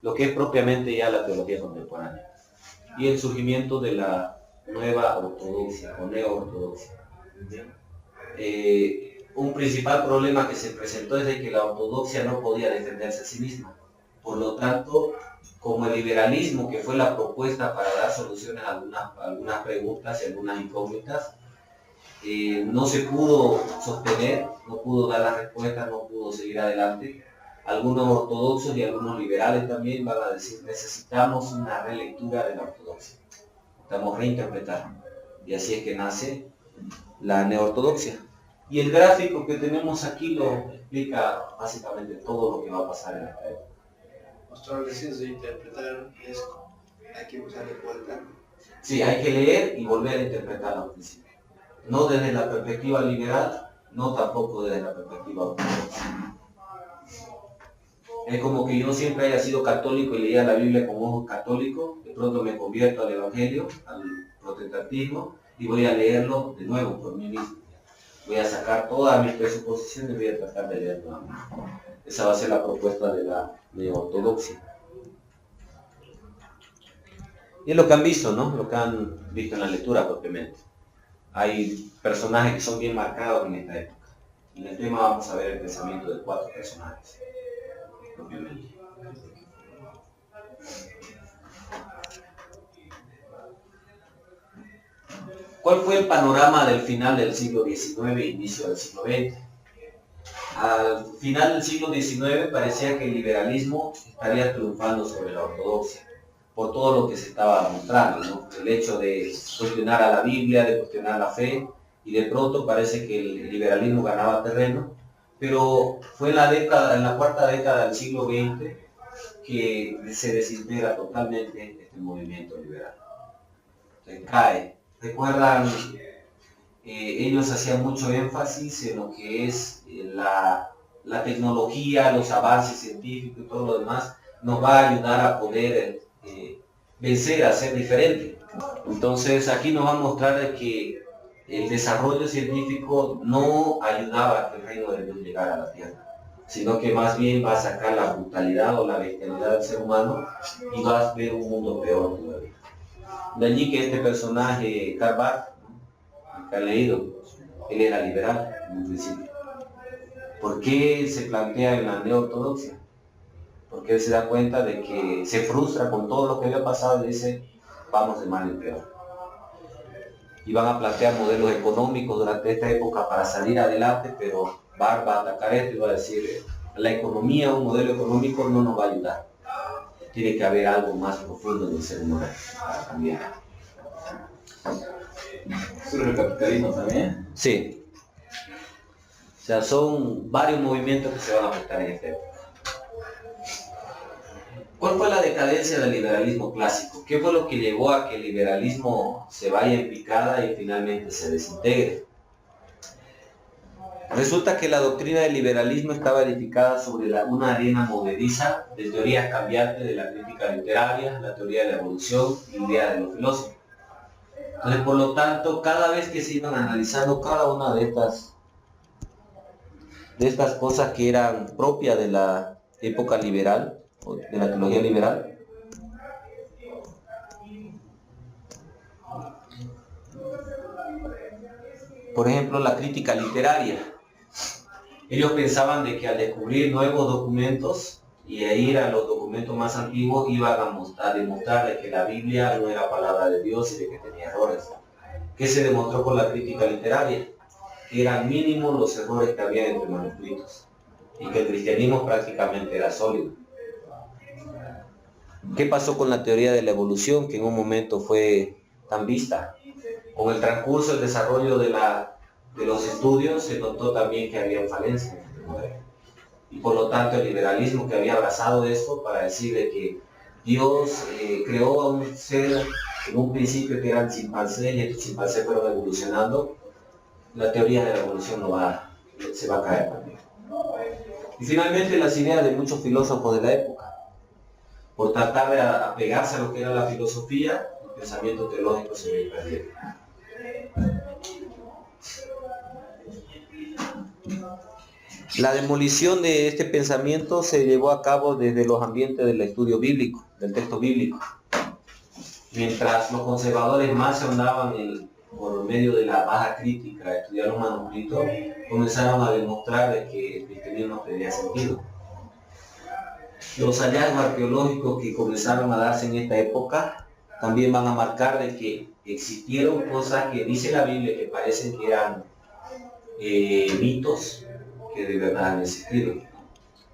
lo que es propiamente ya la teología contemporánea y el surgimiento de la nueva ortodoxia o neo-ortodoxia. Un principal problema que se presentó es de que la ortodoxia no podía defenderse a sí misma. Por lo tanto, como el liberalismo, que fue la propuesta para dar soluciones a algunas preguntas y algunas incógnitas, no se pudo sostener, no pudo dar las respuestas, no pudo seguir adelante. Algunos ortodoxos y algunos liberales también van a decir, necesitamos una relectura de la ortodoxia, necesitamos reinterpretarla. Y así es que nace la neortodoxia. Y el gráfico que tenemos aquí lo explica básicamente todo lo que va a pasar en esta época. Pastor, decís de interpretar, hay que usar de vuelta. Sí, hay que leer y volver a interpretarlo al principio. No desde la perspectiva liberal, no tampoco desde la perspectiva ortodoxa. Es como que yo siempre haya sido católico y leía la Biblia con ojos católicos, de pronto me convierto al Evangelio, al protestantismo, y voy a leerlo de nuevo por mí mismo. Voy a sacar todas mis presuposiciones y voy a tratar de leerlo. Esa va a ser la propuesta de la neo-ortodoxia. Y es lo que han visto, ¿no? Lo que han visto en la lectura propiamente. Hay personajes que son bien marcados en esta época. En el tema vamos a ver el pensamiento de 4 personajes, propiamente. ¿Cuál fue el panorama del final del siglo XIX e inicio del siglo XX? Al final del siglo XIX parecía que el liberalismo estaría triunfando sobre la ortodoxia, por todo lo que se estaba mostrando, ¿no? El hecho de cuestionar a la Biblia, de cuestionar la fe, y de pronto parece que el liberalismo ganaba terreno, pero fue en la cuarta década del siglo XX que se desintegra totalmente este movimiento liberal. Se cae. Recuerdan, ellos hacían mucho énfasis en lo que es la tecnología, los avances científicos y todo lo demás, nos va a ayudar a poder vencer, a ser diferente. Entonces aquí nos va a mostrar que el desarrollo científico no ayudaba a que el reino de Dios llegara a la tierra, sino que más bien va a sacar la brutalidad o la bestialidad del ser humano y va a ver un mundo peor todavía. De allí que este personaje, Karl Barth, que ha leído, él era liberal en un principio. ¿Por qué se plantea en la neo-ortodoxia? Porque él se da cuenta de que se frustra con todo lo que había pasado y dice, vamos de mal en peor. Y van a plantear modelos económicos durante esta época para salir adelante, pero Barth va a atacar esto y va a decir, la economía, un modelo económico no nos va a ayudar. Tiene que haber algo más profundo en el ser humano para cambiar. ¿Sobre el capitalismo también? Sí. O sea, son varios movimientos que se van a afectar en esta época. ¿Cuál fue la decadencia del liberalismo clásico? ¿Qué fue lo que llevó a que el liberalismo se vaya en picada y finalmente se desintegre? Resulta que la doctrina del liberalismo estaba edificada sobre una arena movediza de teorías cambiantes de la crítica literaria, la teoría de la evolución y la idea de los filósofos. Entonces, por lo tanto, cada vez que se iban analizando cada una de estas cosas que eran propias de la época liberal, o de la teología liberal, por ejemplo, la crítica literaria. Ellos pensaban de que al descubrir nuevos documentos y a ir a los documentos más antiguos iban a demostrar de que la Biblia no era palabra de Dios y de que tenía errores. ¿Qué se demostró con la crítica literaria? Que eran mínimos los errores que había entre manuscritos y que el cristianismo prácticamente era sólido. ¿Qué pasó con la teoría de la evolución, que en un momento fue tan vista? Con el transcurso, el desarrollo de los estudios, se notó también que había falencias en este modelo. Y por lo tanto, el liberalismo que había abrazado esto para decir de que Dios creó a un ser en un principio que eran chimpancés y estos chimpancés fueron evolucionando, la teoría de la evolución se va a caer también. Y finalmente las ideas de muchos filósofos de la época, por tratar de apegarse a lo que era la filosofía, el pensamiento teológico se ve perdido. La demolición de este pensamiento se llevó a cabo desde los ambientes del estudio bíblico, del texto bíblico. Mientras los conservadores más se ahondaban por medio de la baja crítica, estudiar los manuscritos, comenzaron a demostrar de que el cristianismo tenía sentido. Los hallazgos arqueológicos que comenzaron a darse en esta época también van a marcar de que existieron cosas que dice la Biblia que parecen que eran mitos que de verdad han existido.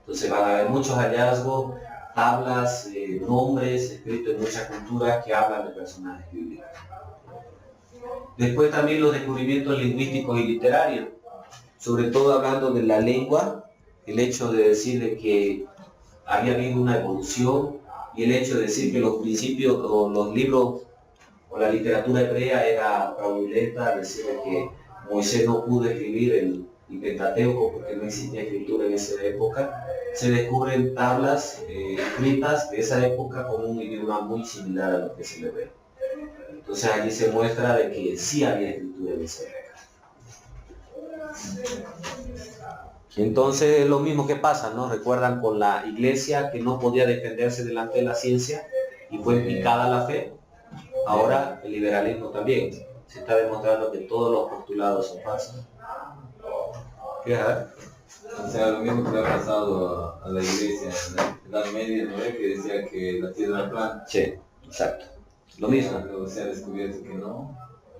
Entonces van a haber muchos hallazgos, tablas, nombres escritos en muchas culturas que hablan de personajes bíblicos. Después también los descubrimientos lingüísticos y literarios, sobre todo hablando de la lengua, el hecho de decir de que había habido una evolución y el hecho de decir que los principios o los libros o la literatura hebrea era fraudulenta, decir que Moisés no pudo escribir el Pentateuco porque no existía escritura en esa época. Se descubren tablas escritas de esa época con un idioma muy similar a lo que es el hebreo. Entonces allí se muestra de que sí había escritura en esa época. Entonces es lo mismo que pasa, ¿no? Recuerdan con la iglesia que no podía defenderse delante de la ciencia y fue picada la fe. Ahora el liberalismo también. Se está demostrando que todos los postulados son falsos. ¿Qué? O sea, lo mismo que le ha pasado a la iglesia en la Edad Media, ¿no? Que decía que la tierra era plana. Sí, exacto. Lo mismo. Luego se ha descubierto que no,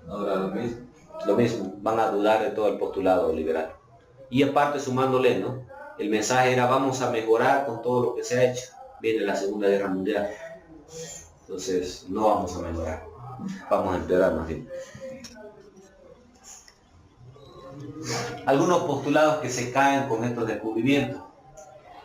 ahora lo mismo. Lo mismo, van a dudar de todo el postulado liberal. Y aparte sumándole, ¿no? El mensaje era vamos a mejorar con todo lo que se ha hecho. Viene la Segunda Guerra Mundial. Entonces no vamos a mejorar, vamos a empeorar más bien. Algunos postulados que se caen con estos descubrimientos.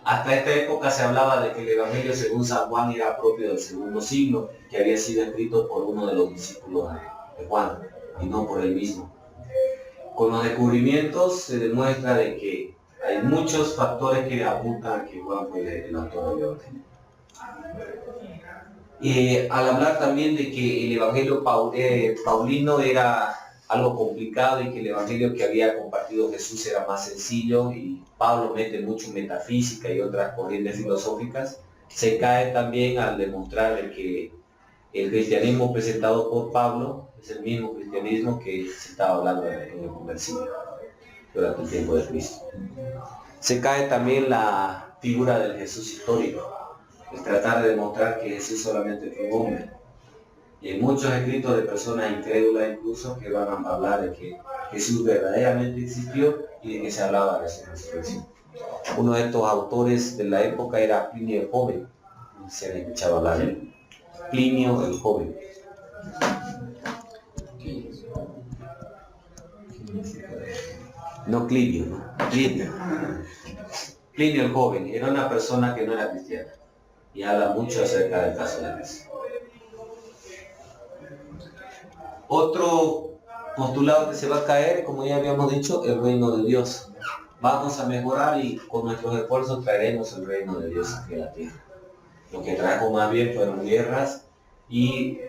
Hasta esta época se hablaba de que el Evangelio según San Juan era propio del segundo siglo, que había sido escrito por uno de los discípulos de Juan y no por él mismo. Con los descubrimientos se demuestra de que hay muchos factores que apuntan a que Juan fue el autor del Evangelio. Al hablar también de que el Evangelio paulino era algo complicado y que el Evangelio que había compartido Jesús era más sencillo y Pablo mete mucho metafísica y otras corrientes filosóficas, se cae también al demostrar de que el cristianismo presentado por Pablo es el mismo cristianismo que se estaba hablando en el conversivo durante el tiempo de Cristo. Se cae también la figura del Jesús histórico, el tratar de demostrar que Jesús solamente fue un hombre. Y hay muchos escritos de personas incrédulas incluso que van a hablar de que Jesús verdaderamente existió y de que se hablaba de su resurrección. Uno de estos autores de la época era Plinio el Joven, no sé si han escuchado hablar de él. Plinio el Joven. No Plinio, ¿no? Plinio. Plinio el Joven era una persona que no era cristiana y habla mucho acerca del caso de Jesús. Otro postulado que se va a caer, como ya habíamos dicho, el reino de Dios. Vamos a mejorar y con nuestros esfuerzos traeremos el reino de Dios aquí a la tierra. Lo que trajo más bien fueron guerras y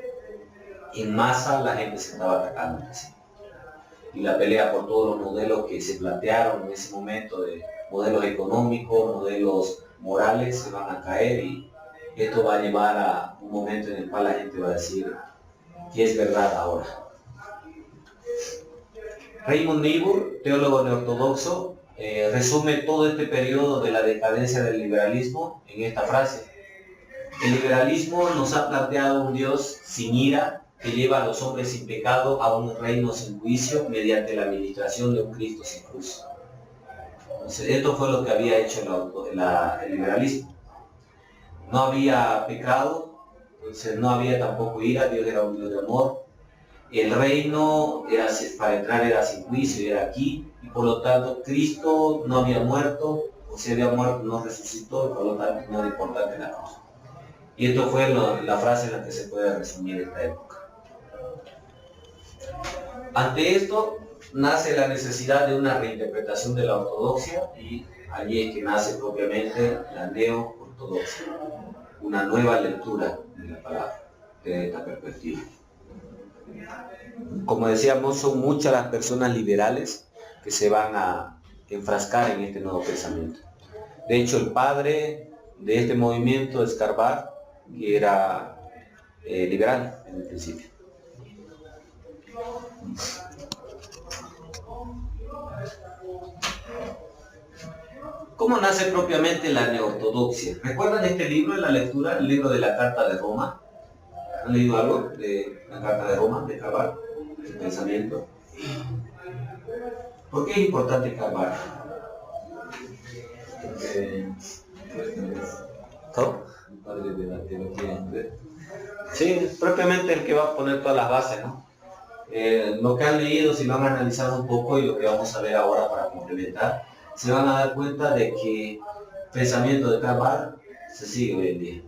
en masa la gente se estaba atacando entre sí. Y la pelea por todos los modelos que se plantearon en ese momento, de modelos económicos, modelos morales, se van a caer y esto va a llevar a un momento en el cual la gente va a decir que es verdad ahora. Raymond Niebuhr, teólogo neortodoxo, resume todo este periodo de la decadencia del liberalismo en esta frase. El liberalismo nos ha planteado un Dios sin ira que lleva a los hombres sin pecado a un reino sin juicio mediante la administración de un Cristo sin cruz. Entonces, esto fue lo que había hecho el liberalismo. No había pecado, entonces no había tampoco ira, Dios era un Dios de amor. El reino era, para entrar era sin juicio, era aquí, y por lo tanto Cristo no había muerto, o si había muerto no resucitó, y por lo tanto no era importante la cruz. Y esto fue la frase en la que se puede resumir esta época. Ante esto nace la necesidad de una reinterpretación de la ortodoxia y allí es que nace propiamente la neo-ortodoxia, una nueva lectura de la palabra, de esta perspectiva. Como decíamos, son muchas las personas liberales que se van a enfrascar en este nuevo pensamiento. De hecho, el padre de este movimiento es Karl Barth, que era liberal en el principio. ¿Cómo nace propiamente la neortodoxia? ¿Recuerdan este libro en la lectura, el libro de la Carta de Roma? ¿Han leído algo de la Carta de Roma, de Karl Barth, el pensamiento? ¿Por qué es importante Karl Barth? Porque ¿Cómo? el padre de la teología inglesa. Sí, propiamente el que va a poner todas las bases, ¿no? Lo que han leído, si lo han analizado un poco y lo que vamos a ver ahora para complementar, se van a dar cuenta de que el pensamiento de Karl Barth se sigue hoy en día.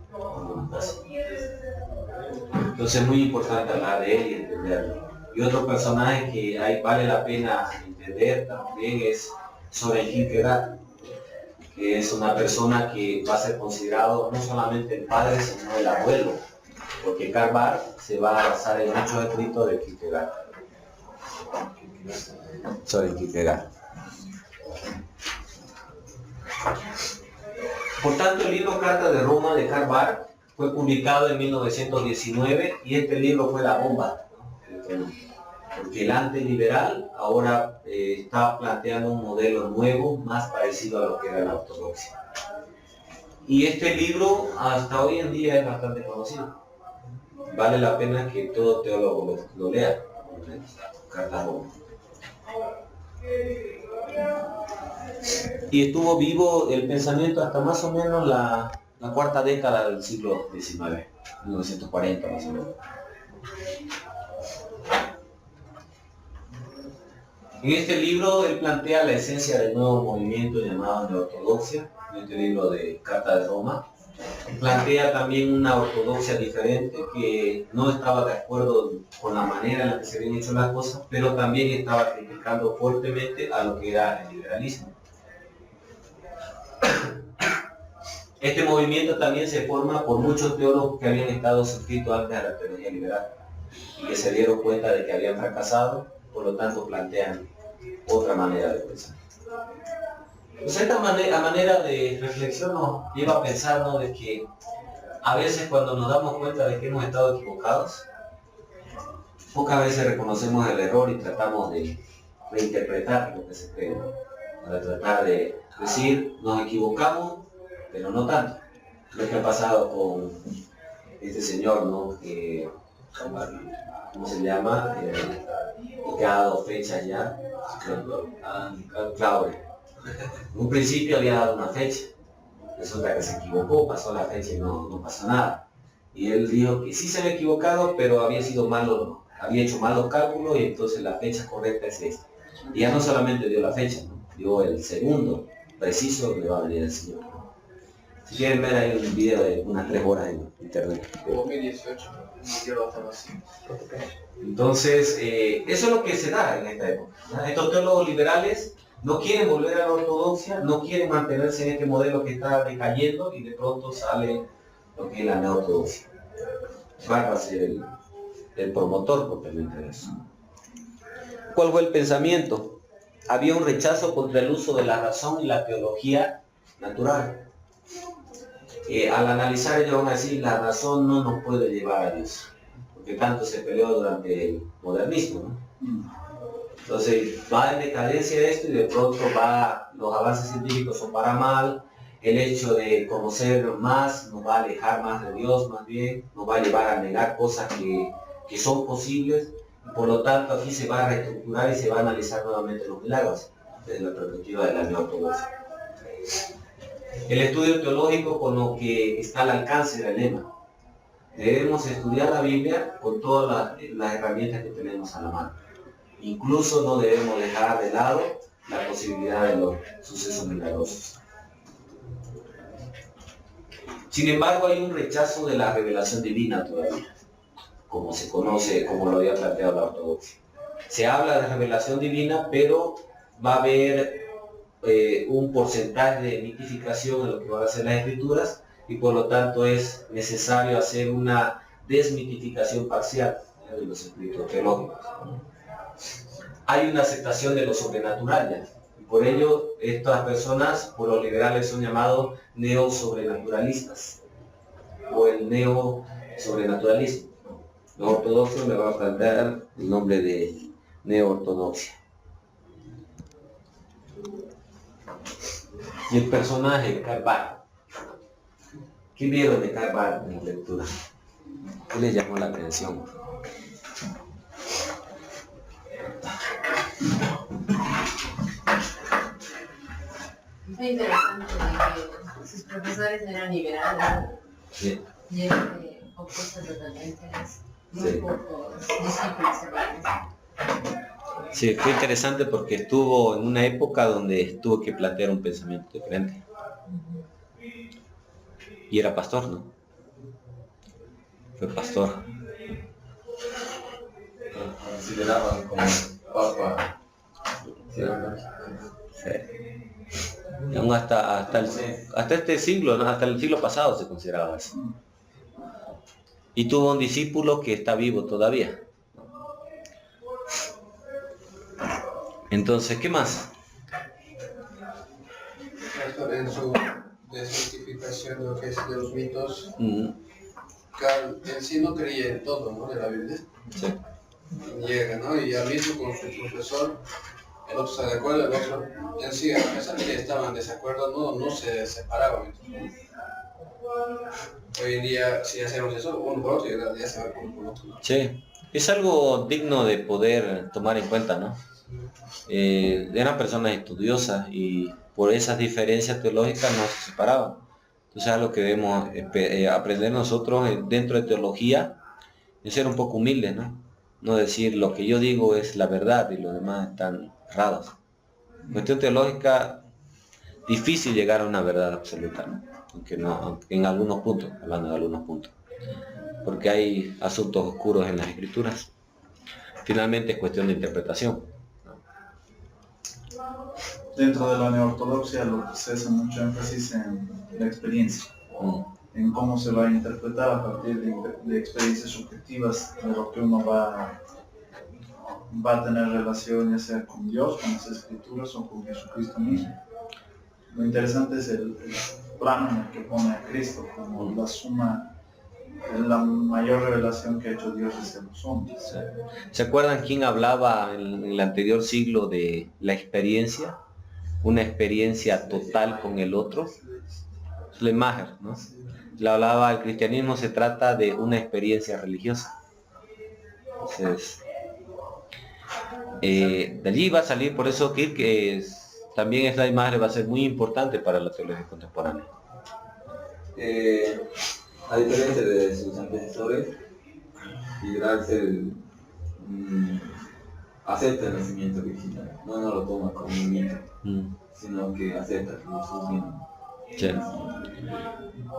Entonces es muy importante hablar de él y entenderlo. Y otro personaje que ahí vale la pena entender también es Søren Kierkegaard, que es una persona que va a ser considerado no solamente el padre, sino el abuelo, porque Karl Barth se va a basar en muchos escritos de Kierkegaard. Søren Kierkegaard. Por tanto, el libro Carta de Roma de Karl Barth fue publicado en 1919 y este libro fue la bomba, ¿no? Porque el antiliberal ahora está planteando un modelo nuevo, más parecido a lo que era la ortodoxia. Y este libro hasta hoy en día es bastante conocido. Vale la pena que todo teólogo lo lea, Carta de Roma. Y estuvo vivo el pensamiento hasta más o menos la cuarta década del siglo XIX, 1940 más o menos. En este libro él plantea la esencia del nuevo movimiento llamado neortodoxia, en este libro de Carta de Roma. Plantea también una ortodoxia diferente que no estaba de acuerdo con la manera en la que se habían hecho las cosas, pero también estaba criticando fuertemente a lo que era el liberalismo. Este movimiento también se forma por muchos teólogos que habían estado suscritos antes a la teología liberal y que se dieron cuenta de que habían fracasado, por lo tanto plantean otra manera de pensar. Pues esta manera de reflexión nos lleva a pensar, ¿no?, de que a veces cuando nos damos cuenta de que hemos estado equivocados, pocas veces reconocemos el error y tratamos de reinterpretar lo que se cree, ¿no? Para tratar de decir, nos equivocamos, pero no tanto. Lo que ha pasado con este señor, ¿no?, que, ¿cómo se llama? Que ha dado fechas ya, Claudio. En un principio había dado una fecha, resulta que se equivocó, pasó la fecha y no pasó nada. Y él dijo que sí se había equivocado, pero había hecho malos cálculos y entonces la fecha correcta es esta. Y ya no solamente dio la fecha, ¿no?, dio el segundo preciso donde va a venir el Señor. Si quieren ver, hay un video de unas 3 horas en internet. 2018, yo estaba así. Entonces, eso es lo que se da en esta época, ¿no? Estos teólogos liberales no quieren volver a la ortodoxia, no quieren mantenerse en este modelo que está decayendo y de pronto sale lo que es la neortodoxia. Va a ser el promotor propiamente de eso. ¿Cuál fue el pensamiento? Había un rechazo contra el uso de la razón y la teología natural. Al analizar ellos van a decir, la razón no nos puede llevar a Dios, porque tanto se peleó durante el modernismo, ¿no? Entonces va en decadencia esto y de pronto los avances científicos son para mal, el hecho de conocer más nos va a alejar más de Dios, más bien, nos va a llevar a negar cosas que son posibles, y por lo tanto aquí se va a reestructurar y se va a analizar nuevamente los milagros desde la perspectiva de la neortodoxia. El estudio teológico con lo que está al alcance del lema. Debemos estudiar la Biblia con todas las herramientas que tenemos a la mano. Incluso no debemos dejar de lado la posibilidad de los sucesos milagrosos. Sin embargo, hay un rechazo de la revelación divina todavía, como se conoce, como lo había planteado la ortodoxia. Se habla de revelación divina, pero va a haber un porcentaje de mitificación en lo que van a ser las escrituras y por lo tanto es necesario hacer una desmitificación parcial de los escritos teológicos. Hay una aceptación de lo sobrenatural ya, Por ello, estas personas, por los liberales, son llamados neo-sobrenaturalistas o el neo-sobrenaturalismo. Los ortodoxos le van a plantear el nombre de neo-ortodoxia. Y el personaje, Karl Barth. ¿Qué vieron de Karl Barth en la lectura? ¿Qué les llamó la atención? Fue interesante que sus profesores eran liberales, Sí. y opuestos totalmente a eso. Muy Sí. pocos discípulos hermanos. Sí, fue interesante porque estuvo en una época donde tuvo que plantear un pensamiento diferente. Y era pastor, ¿no? Fue pastor. Consideraban como papa. Sí. Y aún hasta este siglo, ¿no? Hasta el siglo pasado se consideraba así. Y tuvo un discípulo que está vivo todavía. Entonces, ¿qué más? En su desmitificación de lo que es de los mitos, Mm, Carl en sí no creía en todo, ¿no? De la Biblia. sí. Llega, ¿no? Y al mismo con su profesor, el otro está de acuerdo, el otro en sí, a pesar de que estaban en desacuerdo, no se separaban. Hoy en día, si hacemos eso, uno por otro, ya se va con uno por otro, ¿no? Sí. Es algo digno de poder tomar en cuenta, ¿no? Eran personas estudiosas y por esas diferencias teológicas no se separaban. Entonces es lo que debemos aprender nosotros dentro de teología, es ser un poco humildes, ¿no? No decir lo que yo digo es la verdad y los demás están errados. En cuestión teológica, difícil llegar a una verdad absoluta, ¿no? Aunque en algunos puntos, hablando de algunos puntos, porque hay asuntos oscuros en las escrituras. Finalmente es cuestión de interpretación. Dentro de la neortodoxia lo que se hace mucho énfasis en la experiencia, en cómo se va a interpretar a partir de experiencias subjetivas de lo que uno va a tener relación ya sea con Dios, con las escrituras o con Jesucristo mismo. Lo interesante es el plano en el que pone a Cristo como la suma, la mayor revelación que ha hecho Dios hacia los hombres. ¿Se acuerdan quién hablaba en el anterior siglo de la experiencia? Una experiencia total con el otro. Schleiermacher, ¿no? Le hablaba, el cristianismo se trata de una experiencia religiosa. Entonces, de allí va a salir, por eso que también Schleiermacher va a ser muy importante para la teología contemporánea. A diferencia de sus antecesores, Liberal acepta el nacimiento virginal, no lo toma como un mito, sino que acepta que Jesús vino. Sí.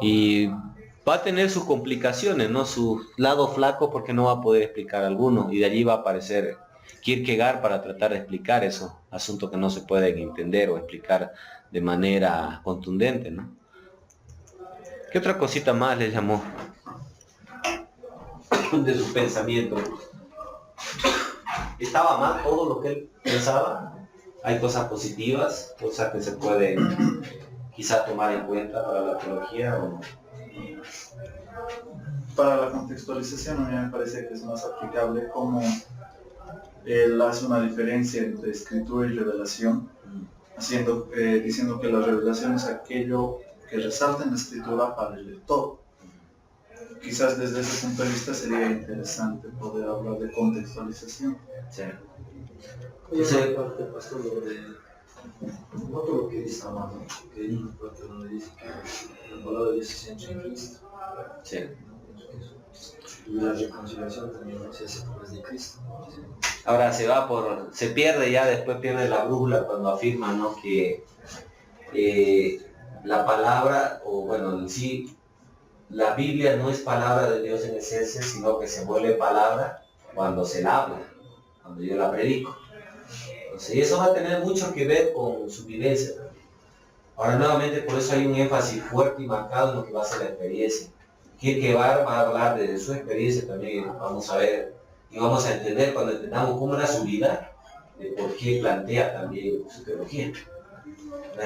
Y va a tener sus complicaciones, ¿no? Su lado flaco porque no va a poder explicar alguno, y de allí va a aparecer Kierkegaard para tratar de explicar esos asuntos que no se pueden entender o explicar de manera contundente, ¿no? ¿Qué otra cosita más les llamó de su pensamiento? ¿Estaba mal todo lo que él pensaba? ¿Hay cosas positivas, cosas que se pueden quizás tomar en cuenta para la teología o no? Para la contextualización a mí me parece que es más aplicable como él hace una diferencia entre escritura y revelación, diciendo que la revelación es aquello que resalta en la escritura para el lector. Quizás desde ese punto de vista sería interesante poder hablar de contextualización. Sí. Oye, aparte, pastor, noto lo que dice Amado, que hay una parte donde dice que la palabra de Dios se centra en Cristo. Sí. Y la reconciliación también se hace a través de Cristo. Ahora se pierde ya, después pierde la brújula cuando afirma, ¿no? Que la palabra, o bueno, en sí, la Biblia no es palabra de Dios en esencia, sino que se vuelve palabra cuando se la habla, cuando yo la predico. Entonces, y eso va a tener mucho que ver con su vivencia. Ahora nuevamente por eso hay un énfasis fuerte y marcado en lo que va a ser la experiencia. Kierkegaard va a hablar de su experiencia también, vamos a ver y vamos a entender cuando entendamos cómo era su vida, de por qué plantea también su teología.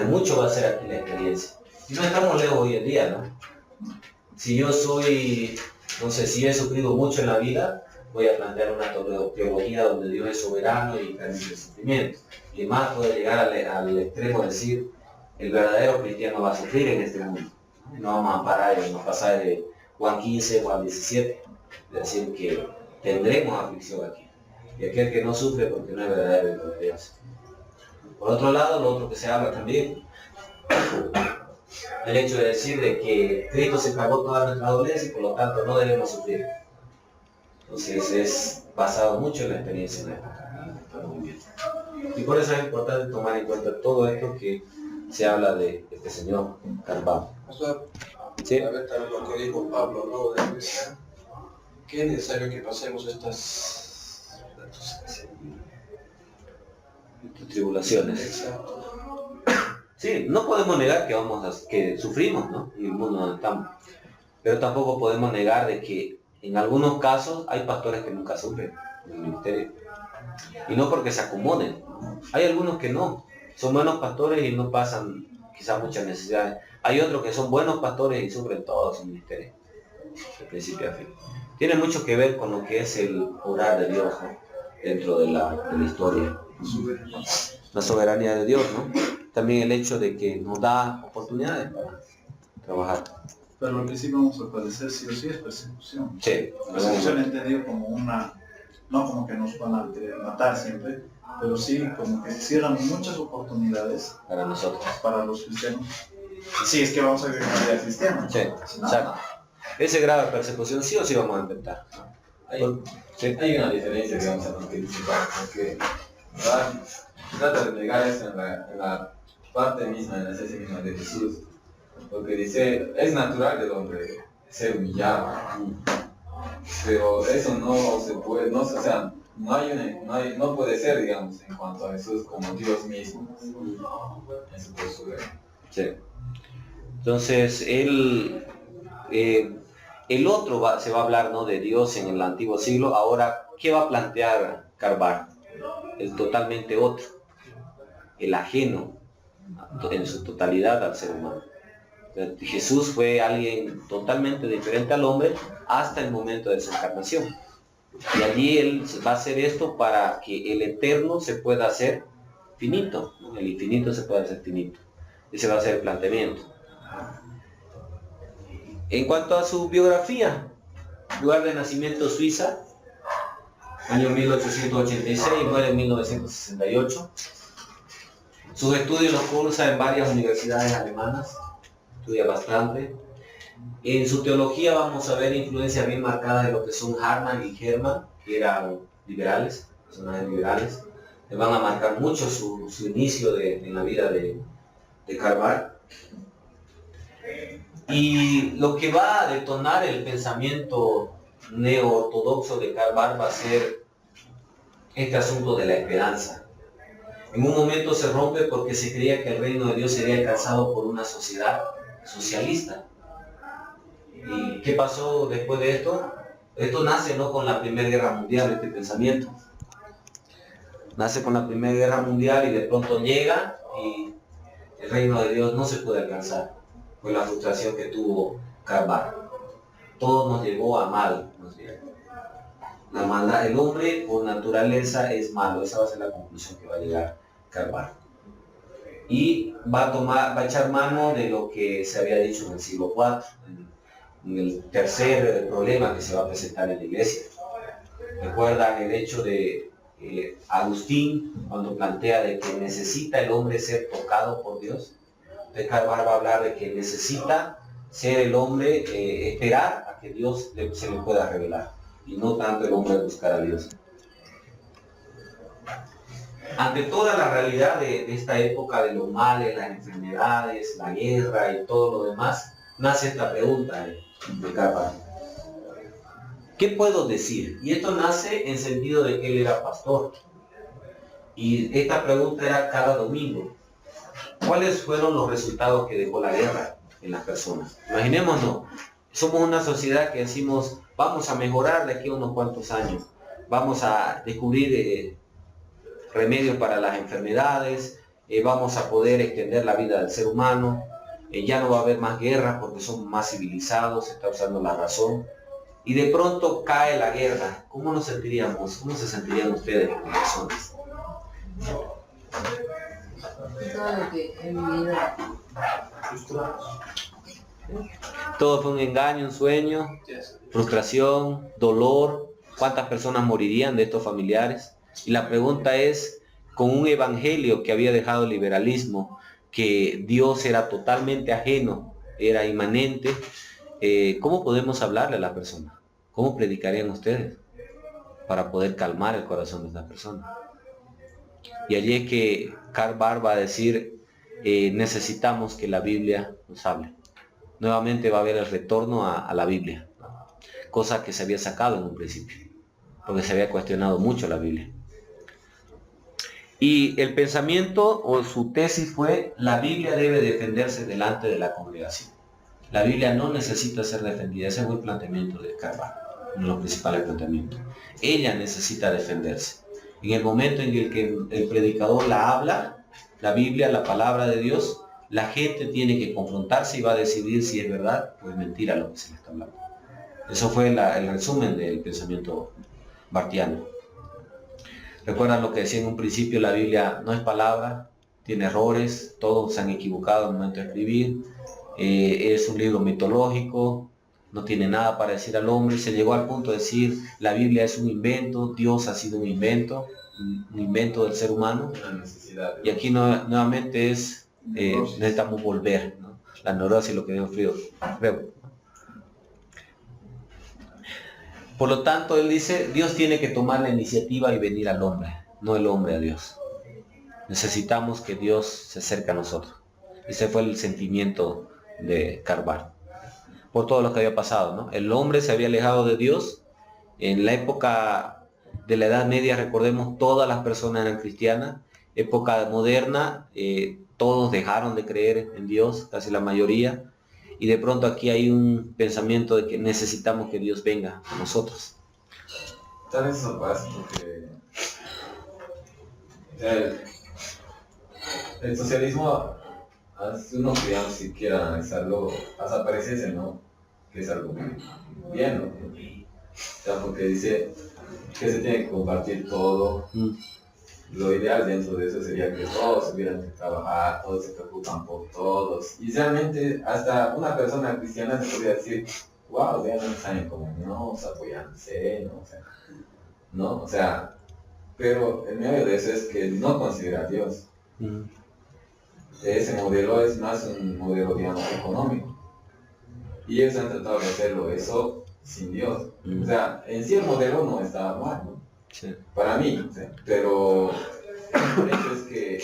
Mucho va a ser aquí la experiencia. Y no estamos lejos hoy en día, ¿no? Si yo soy, no sé, si he sufrido mucho en la vida, voy a plantear una teología donde Dios es soberano y permite el sufrimiento. Y más puede llegar al extremo de decir, el verdadero cristiano va a sufrir en este mundo. No vamos a parar en los pasajes de Juan 15, Juan 17, de decir que tendremos aflicción aquí. Y aquel que no sufre porque no es verdadero hijo de Dios. Por otro lado, lo otro que se habla también, el hecho de decir de que Cristo se pagó toda nuestra dolencia y por lo tanto no debemos sufrir. Entonces es basado mucho en la experiencia de la época. Y por eso es importante tomar en cuenta todo esto que se habla de este señor Carvalho. ¿Sí? A ver también lo que dijo Pablo, ¿no? De que es necesario que pasemos estas tribulaciones. Exacto. Sí, no podemos negar que sufrimos, ¿no? En el mundo donde estamos. Pero tampoco podemos negar de que en algunos casos hay pastores que nunca sufren en el ministerio. Y no porque se acomoden. Hay algunos que no. Son buenos pastores y no pasan quizás muchas necesidades. Hay otros que son buenos pastores y sufren todo su ministerio, de principio a fin. Tiene mucho que ver con lo que es el orar de Dios, ¿no? Dentro de la historia. La soberanía de Dios, ¿no? También el hecho de que nos da oportunidades para trabajar. Pero lo que sí vamos a padecer sí o sí es persecución. Sí. Persecución entendido como una, no como que nos van a querer matar siempre, pero sí como que cierran muchas oportunidades Para nosotros. para los cristianos. Sí, es que vamos a vivir una vida cristiana. Sí, exacto. Ese grado de persecución sí o sí vamos a enfrentar. Hay una diferencia, digamos, en lo que dice Pablo, porque trata de negar eso en la parte misma, en la esencia misma de Jesús. Porque dice, es natural del hombre ser humillado, pero eso no se puede, no, o sea, no puede ser, digamos, en cuanto a Jesús como Dios mismo en su postura. Sí. Entonces, el otro se va a hablar, ¿no?, de Dios en el antiguo siglo. Ahora, ¿qué va a plantear Carvalho? El totalmente otro, el ajeno en su totalidad al ser humano. Jesús fue alguien totalmente diferente al hombre hasta el momento de su encarnación. Y allí él va a hacer esto para que el eterno se pueda hacer finito, ¿no? El infinito se pueda hacer finito. Ese va a ser el planteamiento. En cuanto a su biografía, lugar de nacimiento Suiza, año 1886, muere en 1968. Sus estudios los cursa en varias universidades alemanas, estudia bastante. En su teología vamos a ver influencias bien marcadas de lo que son Hartmann y Hermann, que eran liberales, personajes liberales. Le van a marcar mucho su inicio en la vida de Carvalho. Y lo que va a detonar el pensamiento neo-ortodoxo de Carvalho va a ser este asunto de la esperanza. En un momento se rompe porque se creía que el reino de Dios sería alcanzado por una sociedad socialista. ¿Y qué pasó después de esto? Esto nace no con la Primera Guerra Mundial, este pensamiento. Nace con la Primera Guerra Mundial y de pronto llega y el reino de Dios no se puede alcanzar. Fue la frustración que tuvo Carvalho. Todo nos llevó a mal. La maldad, el hombre por naturaleza es malo. Esa va a ser la conclusión que va a llegar Carvalho. Y va a echar mano de lo que se había dicho en el siglo IV, en el tercer problema que se va a presentar en la iglesia. Recuerdan el hecho de Agustín, cuando plantea de que necesita el hombre ser tocado por Dios. De Carvalho va a hablar de que necesita ser el hombre, esperar a que Dios se le pueda revelar, y no tanto el hombre buscar a Dios. Ante toda la realidad de esta época de los males, las enfermedades, la guerra y todo lo demás, nace esta pregunta de Carvalho. ¿Qué puedo decir? Y esto nace en sentido de que él era pastor. Y esta pregunta era cada domingo. ¿Cuáles fueron los resultados que dejó la guerra en las personas? Imaginémonos, somos una sociedad que decimos, vamos a mejorar de aquí a unos cuantos años. Vamos a descubrir remedios para las enfermedades, vamos a poder extender la vida del ser humano, ya no va a haber más guerras porque somos más civilizados, se está usando la razón. Y de pronto cae la guerra. ¿Cómo nos sentiríamos? ¿Cómo se sentirían ustedes como personas? Todo lo que he vivido. Todo fue un engaño, un sueño, frustración, dolor. ¿Cuántas personas morirían de estos familiares? Y la pregunta es, con un evangelio que había dejado el liberalismo, que Dios era totalmente ajeno, era inmanente, ¿cómo podemos hablarle a las personas? ¿Cómo predicarían ustedes para poder calmar el corazón de estas personas? Y allí es que Karl Barth va a decir, necesitamos que la Biblia nos hable. Nuevamente va a haber el retorno a la Biblia, cosa que se había sacado en un principio, porque se había cuestionado mucho la Biblia. Y el pensamiento o su tesis fue, la Biblia debe defenderse delante de la congregación. La Biblia no necesita ser defendida. Ese fue el planteamiento de Karl Barth, uno de los principales planteamientos. Ella necesita defenderse. En el momento en el que el predicador la habla, la Biblia, la palabra de Dios, la gente tiene que confrontarse y va a decidir si es verdad o es mentira lo que se le está hablando. Eso fue el resumen del pensamiento barthiano. Recuerdan lo que decía en un principio, la Biblia no es palabra, tiene errores, todos se han equivocado al momento de escribir, es un libro mitológico, no tiene nada para decir al hombre. Se llegó al punto de decir, la Biblia es un invento, Dios ha sido un invento del ser humano. Y aquí nuevamente es, necesitamos volver, ¿no? La neurosis, lo que dijo Frío. Por lo tanto, él dice, Dios tiene que tomar la iniciativa y venir al hombre, no el hombre a Dios. Necesitamos que Dios se acerque a nosotros. Ese fue el sentimiento de Karl Barth, por todo lo que había pasado, ¿no? El hombre se había alejado de Dios. En la época de la Edad Media, recordemos, todas las personas eran cristianas. Época moderna, todos dejaron de creer en Dios, casi la mayoría. Y de pronto aquí hay un pensamiento de que necesitamos que Dios venga a nosotros. Tal vez eso pasa porque el socialismo, si uno que si quiera analizarlo, hasta parece, ¿no? Que es algo muy bien, ¿no? O sea, porque dice que se tiene que compartir todo. Lo ideal dentro de eso sería que todos tuvieran que trabajar, todos se preocupan por todos. Y realmente hasta una persona cristiana se podría decir, wow, ya no saben cómo nos apoyándose, ¿no? O sea, pero el medio de eso es que no considera a Dios. Ese modelo es más un modelo, digamos, económico. Y ellos han tratado de hacerlo eso sin Dios. O sea, en sí el modelo no estaba mal, ¿no? Sí. Para mí, ¿sí? Pero el hecho es que,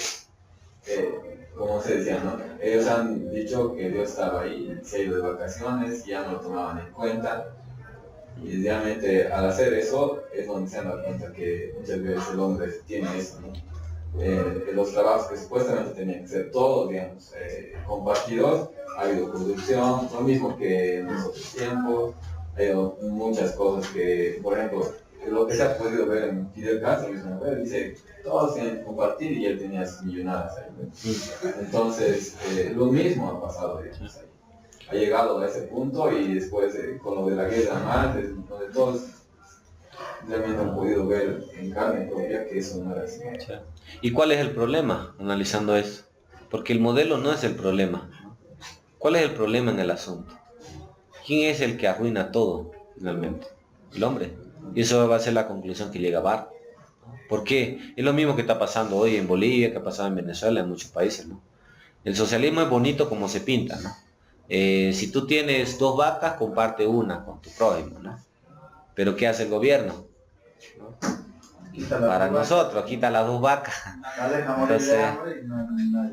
como se decía, ¿no? Ellos han dicho que Dios estaba ahí, se ha ido de vacaciones, ya no lo tomaban en cuenta. Y realmente al hacer eso es donde se han dado cuenta que muchas veces el hombre tiene eso, ¿no? Los trabajos que supuestamente tenían que ser todos, digamos, compartidos, ha habido corrupción, lo mismo que en los otros tiempos, ha habido muchas cosas que, por ejemplo, lo que se ha podido ver en Fidel Castro, mismo, dice, todos tienen que compartir y él tenía millonadas ahí, ¿no? Entonces, lo mismo ha pasado, digamos, ahí. Ha llegado a ese punto y después con lo de la guerra más, donde todos realmente han podido ver en carne propia que eso no era así. ¿Y cuál es el problema analizando eso? Porque el modelo no es el problema. ¿Cuál es el problema en el asunto? ¿Quién es el que arruina todo finalmente? El hombre. Y eso va a ser la conclusión que llega Barth. ¿Por qué? Es lo mismo que está pasando hoy en Bolivia, que ha pasado en Venezuela, en muchos países, ¿no? El socialismo es bonito como se pinta, ¿no? Si tú tienes 2 vacas, comparte una con tu prójimo, ¿no? Pero ¿qué hace el gobierno? Para nosotros, quita las 2 vacas.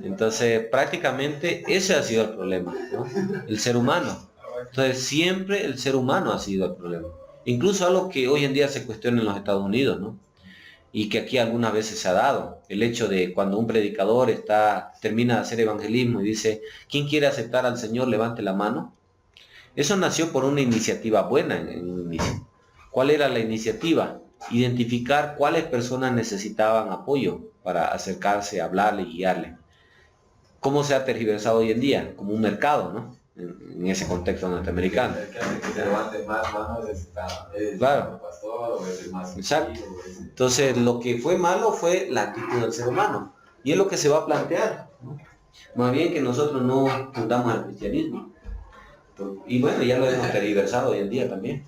Entonces, prácticamente ese ha sido el problema, ¿no? El ser humano. Entonces, siempre el ser humano ha sido el problema. Incluso algo que hoy en día se cuestiona en los Estados Unidos, ¿no? Y que aquí algunas veces se ha dado. El hecho de cuando un predicador termina de hacer evangelismo y dice, ¿quién quiere aceptar al Señor? Levante la mano. Eso nació por una iniciativa buena en un inicio. ¿Cuál era la iniciativa? identificar cuáles personas necesitaban apoyo para acercarse, hablarle y guiarle. ¿Cómo se ha tergiversado hoy en día? Como un mercado, ¿no? En ese contexto norteamericano. El que hace que se levante más manos es Claro. el pastor o es el más Exacto. chiquito, o es- Entonces, lo que fue malo fue la actitud del ser humano. Y es lo que se va a plantear, ¿no? Más bien que nosotros no fundamos el cristianismo. Y bueno, ya lo hemos tergiversado hoy en día también,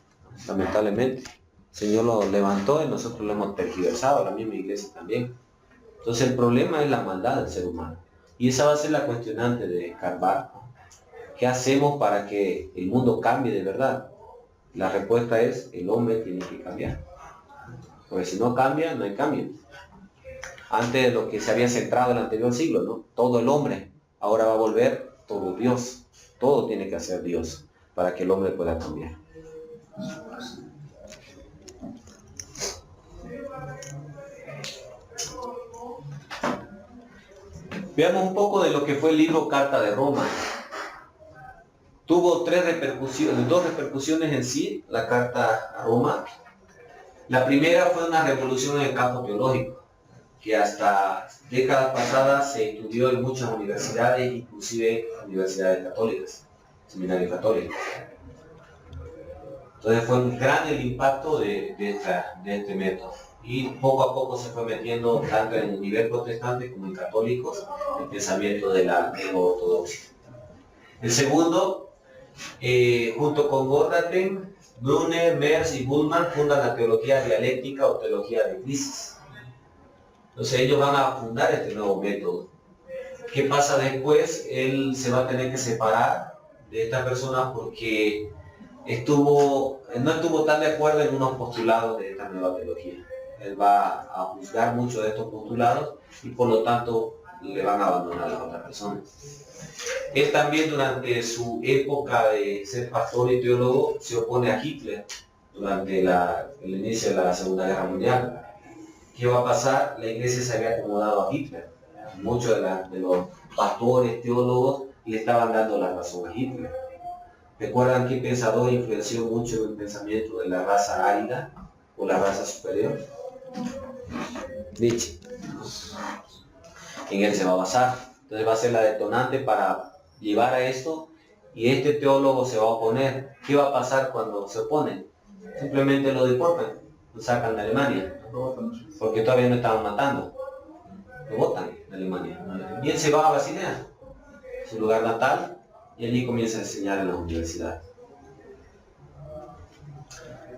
lamentablemente. El Señor lo levantó y nosotros lo hemos tergiversado, la misma iglesia también. Entonces el problema es la maldad del ser humano. Y esa va a ser la cuestionante de Karl Barth, ¿no? ¿Qué hacemos para que el mundo cambie de verdad? La respuesta es, el hombre tiene que cambiar. Porque si no cambia, no hay cambio. Antes de lo que se había centrado en el anterior siglo, ¿no? Todo el hombre, ahora va a volver todo Dios. Todo tiene que hacer Dios para que el hombre pueda cambiar. Veamos un poco de lo que fue el libro Carta de Roma. Tuvo dos repercusiones en sí, la Carta a Roma. La primera fue una revolución en el campo teológico, que hasta décadas pasadas se estudió en muchas universidades, inclusive universidades católicas, seminarios católicos. Entonces fue un gran el impacto de este método. Y poco a poco se fue metiendo tanto en el nivel protestante como en católicos el pensamiento de la ortodoxia. El segundo, junto con Gordaten, Brunner, Merz y Bullmann fundan la teología dialéctica o teología de crisis. Entonces ellos van a fundar este nuevo método. ¿Qué pasa después? Él se va a tener que separar de esta persona porque no estuvo tan de acuerdo en unos postulados de esta nueva teología. Él va a juzgar mucho de estos postulados y por lo tanto le van a abandonar a las otras personas. Él también durante su época de ser pastor y teólogo se opone a Hitler durante el inicio de la Segunda Guerra Mundial. ¿Qué va a pasar? La iglesia se había acomodado a Hitler. Muchos de los pastores, teólogos le estaban dando la razón a Hitler. ¿Recuerdan qué pensador influenció mucho en el pensamiento de la raza árida o la raza superior? Nietzsche. En él se va a basar. Entonces va a ser la detonante para llevar a esto y este teólogo se va a oponer. ¿Qué va a pasar cuando se oponen? Simplemente lo deportan, lo sacan de Alemania, porque todavía no estaban matando. Lo botan de Alemania. Y él se va a Basilea, su lugar natal, y allí comienza a enseñar en las universidades.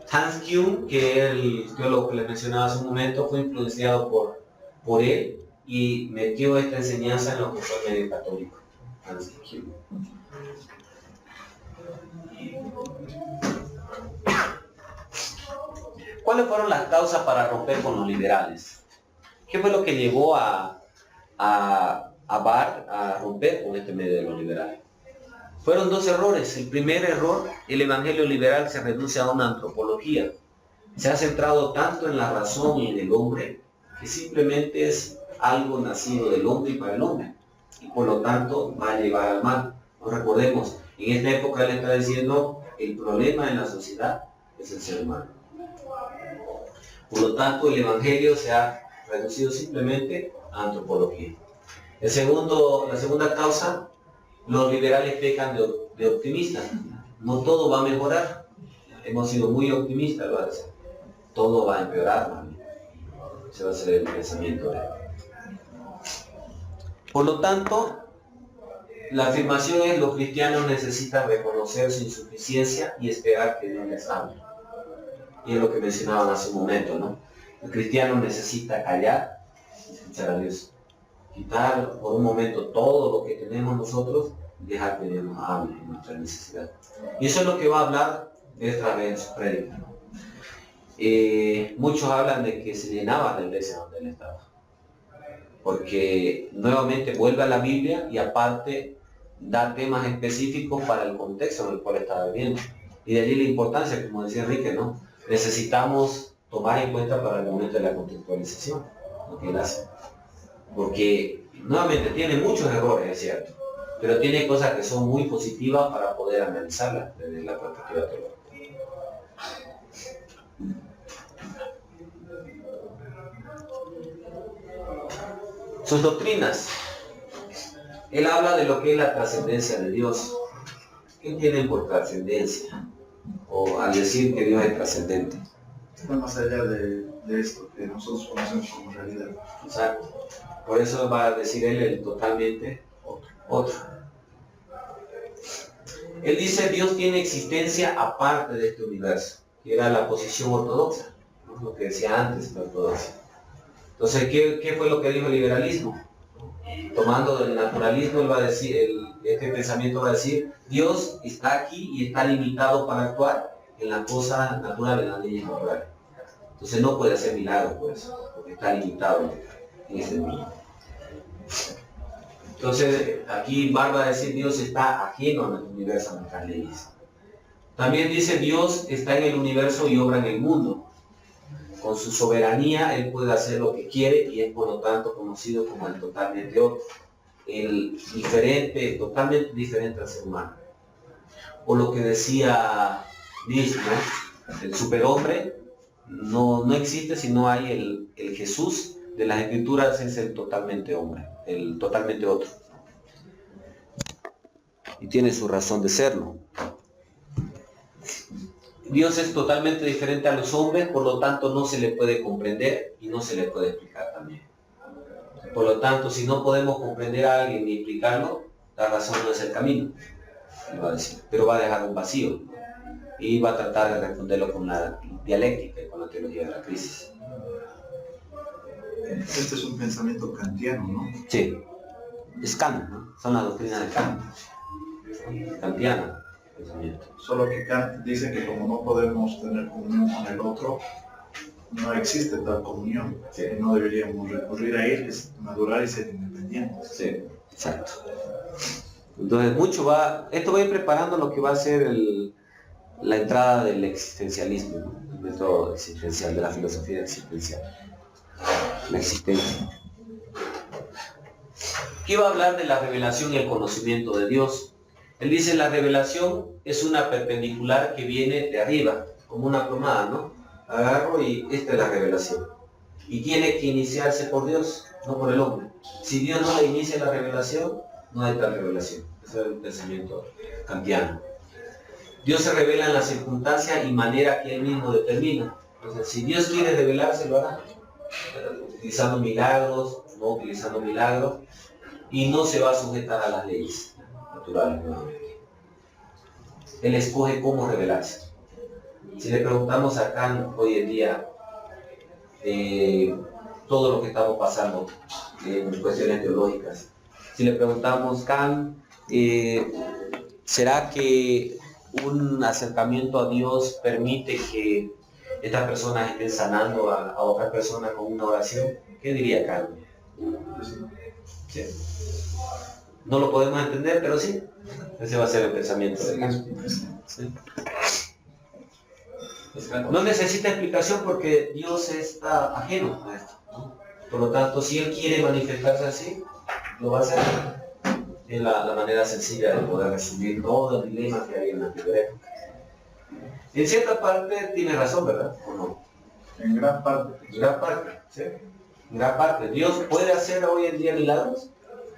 Hans Kuhn, que es el teólogo que les mencionaba hace un momento, fue influenciado por él y metió esta enseñanza en lo que fue el medio católico. Hans Kuhn. ¿Cuáles fueron las causas para romper con los liberales? ¿Qué fue lo que llevó a Barth a romper con este medio de los liberales? Fueron dos errores. El primer error, el evangelio liberal se reduce a una antropología. Se ha centrado tanto en la razón y en el hombre, que simplemente es algo nacido del hombre y para el hombre. Y por lo tanto va a llevar al mal. No recordemos, en esta época él está diciendo, el problema en la sociedad es el ser humano. Por lo tanto, el evangelio se ha reducido simplemente a antropología. La segunda causa, los liberales pecan de optimistas. No todo va a mejorar. Hemos sido muy optimistas, lo hace. Todo va a empeorar, ¿no? Ese va a ser el pensamiento de él. Por lo tanto, la afirmación es: los cristianos necesitan reconocer su insuficiencia y esperar que Dios les hable. Y es lo que mencionaban hace un momento, ¿no? El cristiano necesita callar y escuchar a Dios. Quitar por un momento todo lo que tenemos nosotros y dejar que Dios nos hable en nuestra necesidad. Y eso es lo que va a hablar esta vez en su prédica, ¿no? Muchos hablan de que se llenaba la iglesia donde él estaba. Porque nuevamente vuelve a la Biblia y aparte da temas específicos para el contexto en el cual estaba viviendo. Y de allí la importancia, como decía Enrique, ¿no? Necesitamos tomar en cuenta para el momento de la contextualización lo que él hace. Porque nuevamente tiene muchos errores, es cierto, pero tiene cosas que son muy positivas para poder analizarlas desde la perspectiva teológica. Sus doctrinas. Él habla de lo que es la trascendencia de Dios. ¿Qué tienen por trascendencia? O al decir que Dios es trascendente. Está más allá de esto que nosotros conocemos como realidad. Exacto. Por eso va a decir él el totalmente otro. Él dice Dios tiene existencia aparte de este universo, que era la posición ortodoxa, ¿no? Lo que decía antes la ortodoxia. Entonces, ¿qué fue lo que dijo el liberalismo? Tomando del naturalismo, él va a decir, este pensamiento va a decir, Dios está aquí y está limitado para actuar en las cosas naturales, en las leyes naturales. Entonces no puede hacer milagros por eso, porque está limitado en ese mundo. Entonces aquí va a decir Dios está ajeno a nuestro universo, a nuestras leyes. También dice Dios está en el universo y obra en el mundo. Con su soberanía Él puede hacer lo que quiere y es por lo tanto conocido como el totalmente otro. El diferente, totalmente diferente al ser humano. O lo que decía Nietzsche, ¿no? El superhombre no existe si no hay el Jesús de las Escrituras, es el totalmente hombre, el totalmente otro. Y tiene su razón de serlo. Dios es totalmente diferente a los hombres, por lo tanto no se le puede comprender y no se le puede explicar también. Por lo tanto, si no podemos comprender a alguien ni explicarlo, la razón no es el camino, va a decir, pero va a dejar un vacío y va a tratar de responderlo con la dialéctica y con la teología de la crisis. Este es un pensamiento kantiano, ¿no? Sí, es Kant, ¿no? Son las doctrinas de Kant, kantiana. Solo que Kant dice que como no podemos tener comunión con el otro, no existe tal comunión. Sí. Y no deberíamos recurrir a él, es madurar y ser independientes. Sí, exacto. Entonces esto va a ir preparando lo que va a ser la entrada del existencialismo, ¿no? El método existencial, de la filosofía existencial. La existencia. Aquí va a hablar de la revelación y el conocimiento de Dios. Él dice la revelación es una perpendicular que viene de arriba, como una plomada, ¿no? Agarro y esta es la revelación. Y tiene que iniciarse por Dios, no por el hombre. Si Dios no le inicia la revelación, no hay tal revelación. Ese es el pensamiento kantiano. Dios se revela en las circunstancias y manera que Él mismo determina. Entonces, si Dios quiere revelarse, lo hará. Utilizando milagros, no utilizando milagros, y no se va a sujetar a las leyes naturales nuevamente. Él escoge cómo revelarse. Si le preguntamos a Kant hoy en día todo lo que estamos pasando en cuestiones teológicas, si le preguntamos Kant, ¿será que un acercamiento a Dios permite que estas personas estén sanando a otras personas con una oración? ¿Qué diría Kant? Sí. No lo podemos entender, pero sí. Ese va a ser el pensamiento de Kant. Sí. No necesita explicación porque Dios está ajeno a esto, ¿no? Por lo tanto, si Él quiere manifestarse así, lo va a hacer. Es la manera sencilla de poder resumir todo el dilema que hay en la antigüedad. En cierta parte tiene razón, ¿verdad? ¿O no? En gran parte. En gran parte, ¿sí? En gran parte. ¿Dios puede hacer hoy en día milagros?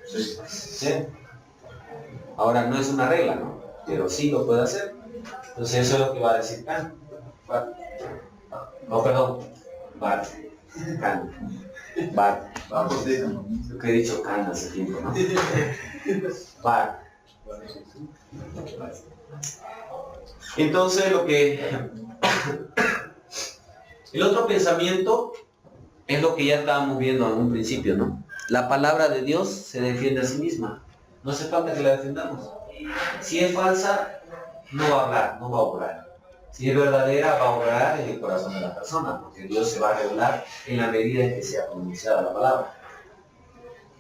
Sí. ¿Sí? Ahora no es una regla, ¿no? Pero sí lo puede hacer. Entonces eso es lo que va a decir Kant. No, perdón. Barth. Kant. Barth. Vamos, díganos. Lo que he dicho Kant hace tiempo, ¿no? Barth. Entonces el otro pensamiento es lo que ya estábamos viendo en un principio, ¿no? La palabra de Dios se defiende a sí misma. No hace falta que la defendamos. Si es falsa, no va a hablar, no va a obrar. Si es verdadera, va a obrar en el corazón de la persona, porque Dios se va a revelar en la medida en que sea pronunciada la palabra.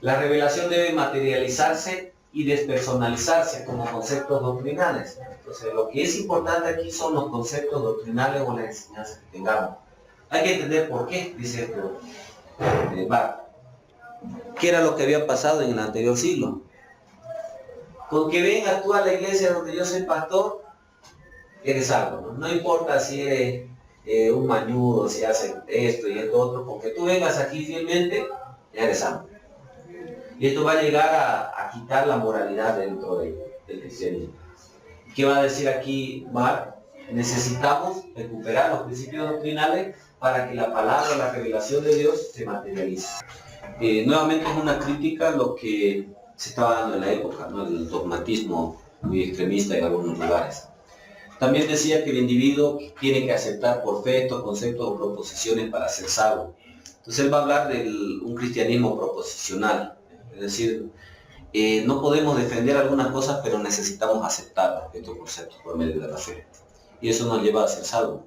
La revelación debe materializarse y despersonalizarse como conceptos doctrinales. Entonces, lo que es importante aquí son los conceptos doctrinales o las enseñanzas que tengamos. Hay que entender por qué, dice esto. ¿Qué era lo que había pasado en el anterior siglo? Con que vengas tú a la iglesia donde yo soy pastor, eres salvo, ¿no? No importa si eres un mañudo, si haces esto y esto otro, con que tú vengas aquí fielmente, ya eres salvo. Y esto va a llegar a quitar la moralidad dentro del cristianismo. ¿Qué va a decir aquí Mark? Necesitamos recuperar los principios doctrinales para que la palabra, la revelación de Dios se materialice. Nuevamente es una crítica a lo que se estaba dando en la época, ¿no? El dogmatismo muy extremista en algunos lugares. También decía que el individuo tiene que aceptar por fe estos conceptos o proposiciones para ser salvo. Entonces él va a hablar de un cristianismo proposicional, es decir, no podemos defender algunas cosas, pero necesitamos aceptar estos conceptos por medio de la fe. Y eso nos lleva a ser salvos.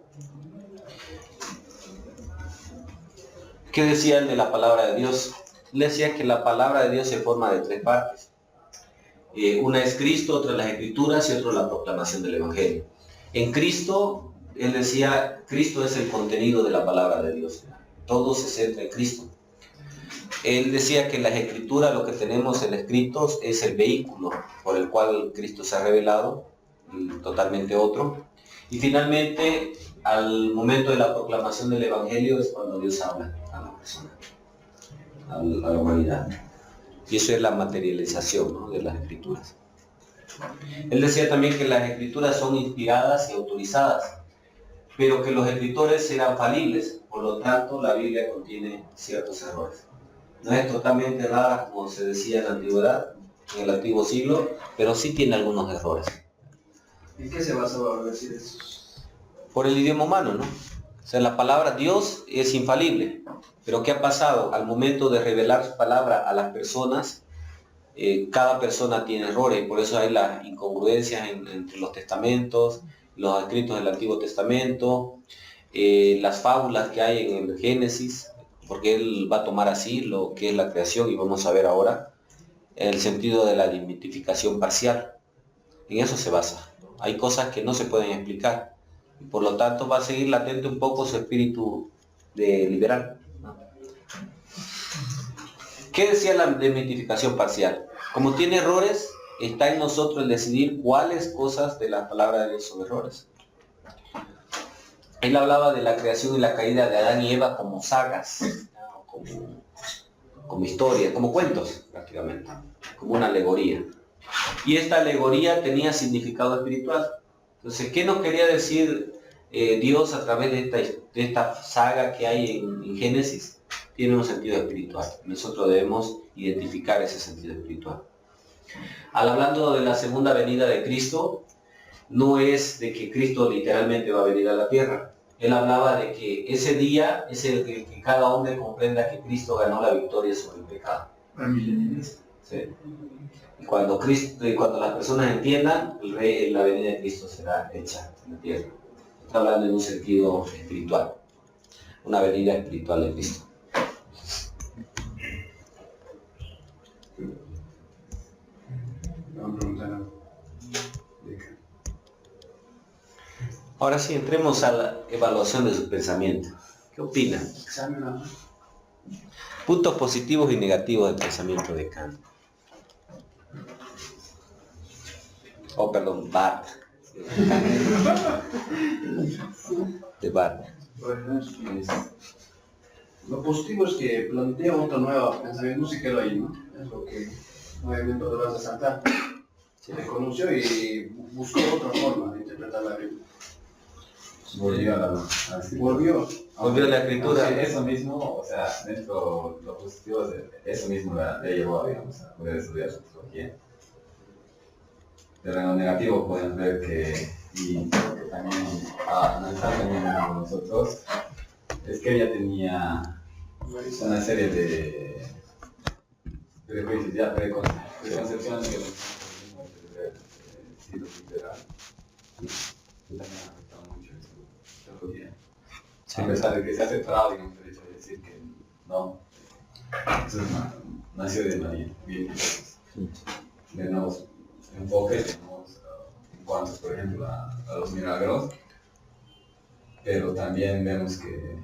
¿Qué decía él de la palabra de Dios? Él decía que la palabra de Dios se forma de tres partes. Una es Cristo, otra las Escrituras y otra la proclamación del Evangelio. En Cristo, él decía, Cristo es el contenido de la palabra de Dios. Todo se centra en Cristo. Él decía que en las Escrituras, lo que tenemos en escritos es el vehículo por el cual Cristo se ha revelado, totalmente otro. Y finalmente, al momento de la proclamación del Evangelio es cuando Dios habla a la persona, a la humanidad. Y eso es la materialización, ¿no?, de las Escrituras. Él decía también que las Escrituras son inspiradas y autorizadas, pero que los escritores eran falibles, por lo tanto la Biblia contiene ciertos errores. No es totalmente errada como se decía en la antigüedad, en el antiguo siglo, pero sí tiene algunos errores. ¿En qué se basaba para decir eso? Por el idioma humano, ¿no? O sea, la palabra Dios es infalible, pero ¿qué ha pasado? Al momento de revelar su palabra a las personas, cada persona tiene errores, por eso hay las incongruencias entre los testamentos, los escritos del Antiguo Testamento, las fábulas que hay en el Génesis, porque él va a tomar así lo que es la creación y vamos a ver ahora el sentido de la dimitificación parcial. En eso se basa. Hay cosas que no se pueden explicar y por lo tanto va a seguir latente un poco su espíritu de liberal, ¿no? ¿Qué decía la dimitificación parcial? Como tiene errores, está en nosotros el decidir cuáles cosas de la palabra de Dios son errores. Él hablaba de la creación y la caída de Adán y Eva como sagas, como historias, como cuentos prácticamente, como una alegoría. Y esta alegoría tenía significado espiritual. Entonces, ¿qué nos quería decir Dios a través de esta saga que hay en Génesis? Tiene un sentido espiritual. Nosotros debemos identificar ese sentido espiritual. Hablando de la segunda venida de Cristo, no es de que Cristo literalmente va a venir a la tierra. Él hablaba de que ese día es el que cada hombre comprenda que Cristo ganó la victoria sobre el pecado. ¿Sí? Y cuando las personas entiendan, la venida de Cristo será hecha en la tierra. Está hablando en un sentido espiritual. Una venida espiritual de Cristo. Ahora sí, entremos a la evaluación de su pensamiento. ¿Qué opinan? Puntos positivos y negativos del pensamiento de Kant. Barth. De Barth. Lo positivo es que plantea otro nuevo pensamiento, no se quedó ahí, ¿no? Es lo que nuevamente debemos resaltar. Se reconoció y buscó otra forma de interpretar la Biblia. Volvió a la Volvió a la escritura. Sí, eso mismo, o sea, dentro de lo positivo, eso mismo le llevó, digamos, a poder estudiar sociología. Pero en lo negativo podemos ver y creo que también analizar también con nosotros, es que ella tenía una serie de prejuicios, ya preconcepciones que estilo liberal, que también ha afectado mucho en su teología. A pesar de que se ha aceptado, digamos, el hecho de decir que no, eso nació de María, bien, de nuevos enfoques, en cuanto, por ejemplo, a los milagros, pero también vemos que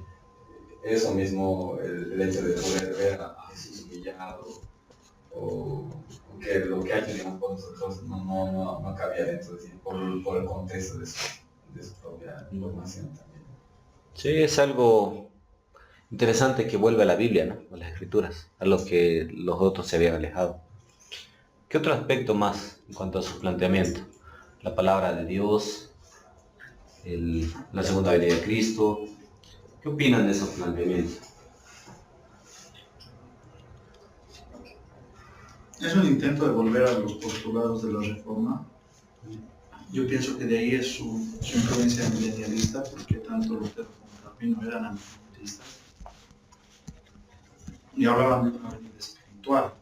eso mismo, el hecho de poder ver a Jesús humillado, o que lo que ha hecho, digamos, por nosotros no cabía dentro de sí, por el contexto de su propia información también. Sí, es algo Interesante que vuelve a la Biblia, ¿no? A las Escrituras, a lo que los otros se habían alejado. ¿Qué otro aspecto más en cuanto a su planteamiento? La palabra de Dios, la segunda venida de Cristo. ¿Qué opinan de esos planteamientos? Es un intento de volver a los postulados de la Reforma. Yo pienso que de ahí es su influencia milenialista, porque tanto Lutero como Calvino eran ambientalistas y hablaban de una venida espiritual.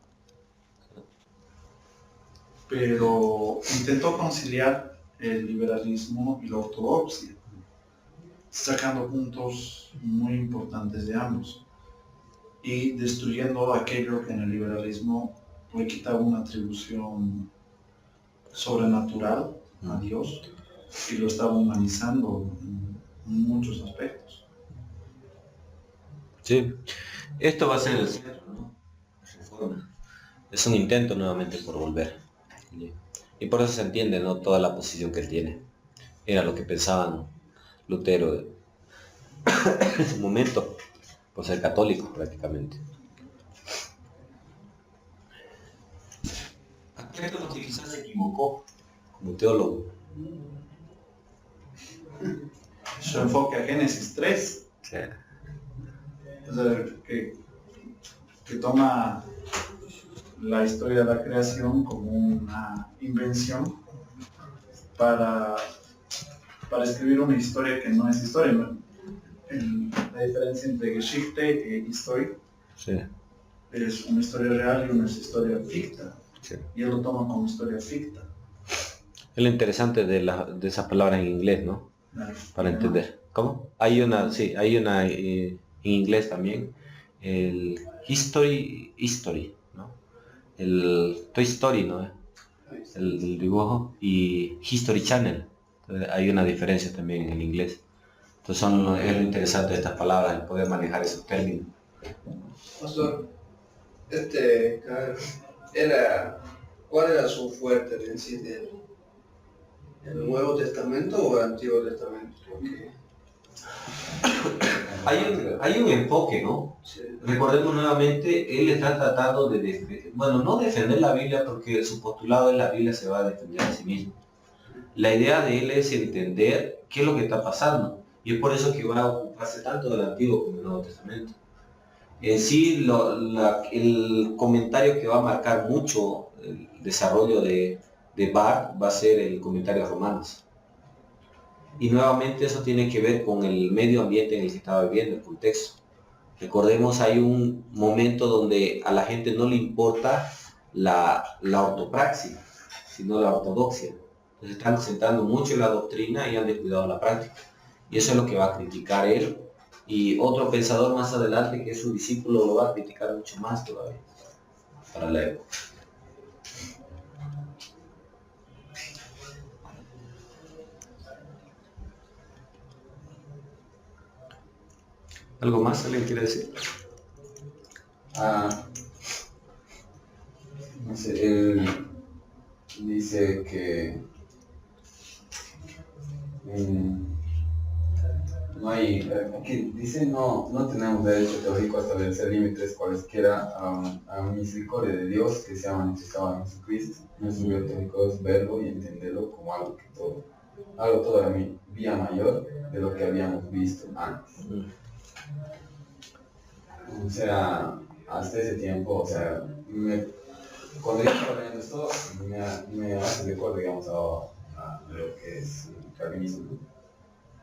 Pero intentó conciliar el liberalismo y la ortodoxia, sacando puntos muy importantes de ambos y destruyendo aquello que en el liberalismo le quitaba una atribución sobrenatural a Dios y lo estaba humanizando en muchos aspectos. Sí, esto va a ser el centro, ¿no? Reforma. Es un intento nuevamente por volver. Y por eso se entiende, ¿no? Toda la posición que él tiene. Era lo que pensaban Lutero en su momento, por ser católico prácticamente. Aspecto que quizás se equivocó como teólogo. Su enfoque a Génesis 3, Sí. o sea, que toma la historia de la creación como una invención para escribir una historia que no es historia. ¿No? La diferencia entre Geschichte e Historia Sí. es una historia real y una historia ficta. Sí. Y él lo toma como historia ficta. Es lo interesante de esas palabras en inglés, ¿no? Para entender. ¿Cómo? Hay una en inglés también, el history, ¿no? El Toy Story, ¿no? El dibujo y History Channel. Entonces, hay una diferencia también en inglés. Entonces es lo interesante de estas palabras, el poder manejar esos términos. Pastor, ¿cuál era su fuerte en sí el Nuevo Testamento o el Antiguo Testamento? Porque, Hay un enfoque, ¿no? sí, Recordemos nuevamente, él está tratando no defender la Biblia porque su postulado en la Biblia se va a defender a sí mismo. La idea de él es entender qué es lo que está pasando. Y es por eso que va a ocuparse tanto del Antiguo como del Nuevo Testamento. En sí, el comentario que va a marcar mucho el desarrollo de Barth va a ser el comentario a Romanos. Y nuevamente eso tiene que ver con el medio ambiente en el que estaba viviendo, el contexto. Recordemos, hay un momento donde a la gente no le importa la ortopraxia, sino la ortodoxia. Entonces están centrando mucho en la doctrina y han descuidado la práctica. Y eso es lo que va a criticar él. Y otro pensador más adelante, que es su discípulo, lo va a criticar mucho más todavía para la época. ¿Algo más alguien quiere decir? No sé, él dice que no hay, aquí dice no tenemos derecho teórico a establecer límites cualesquiera a misericordia de Dios que se ha manifestado en Jesucristo. Nuestro deber teórico es verlo y entenderlo como algo todavía mayor de lo que habíamos visto antes. O sea, hasta ese tiempo, o sea, cuando yo estaba leyendo esto, me hace recuerdo, digamos, a lo que es el calvinismo, ¿no?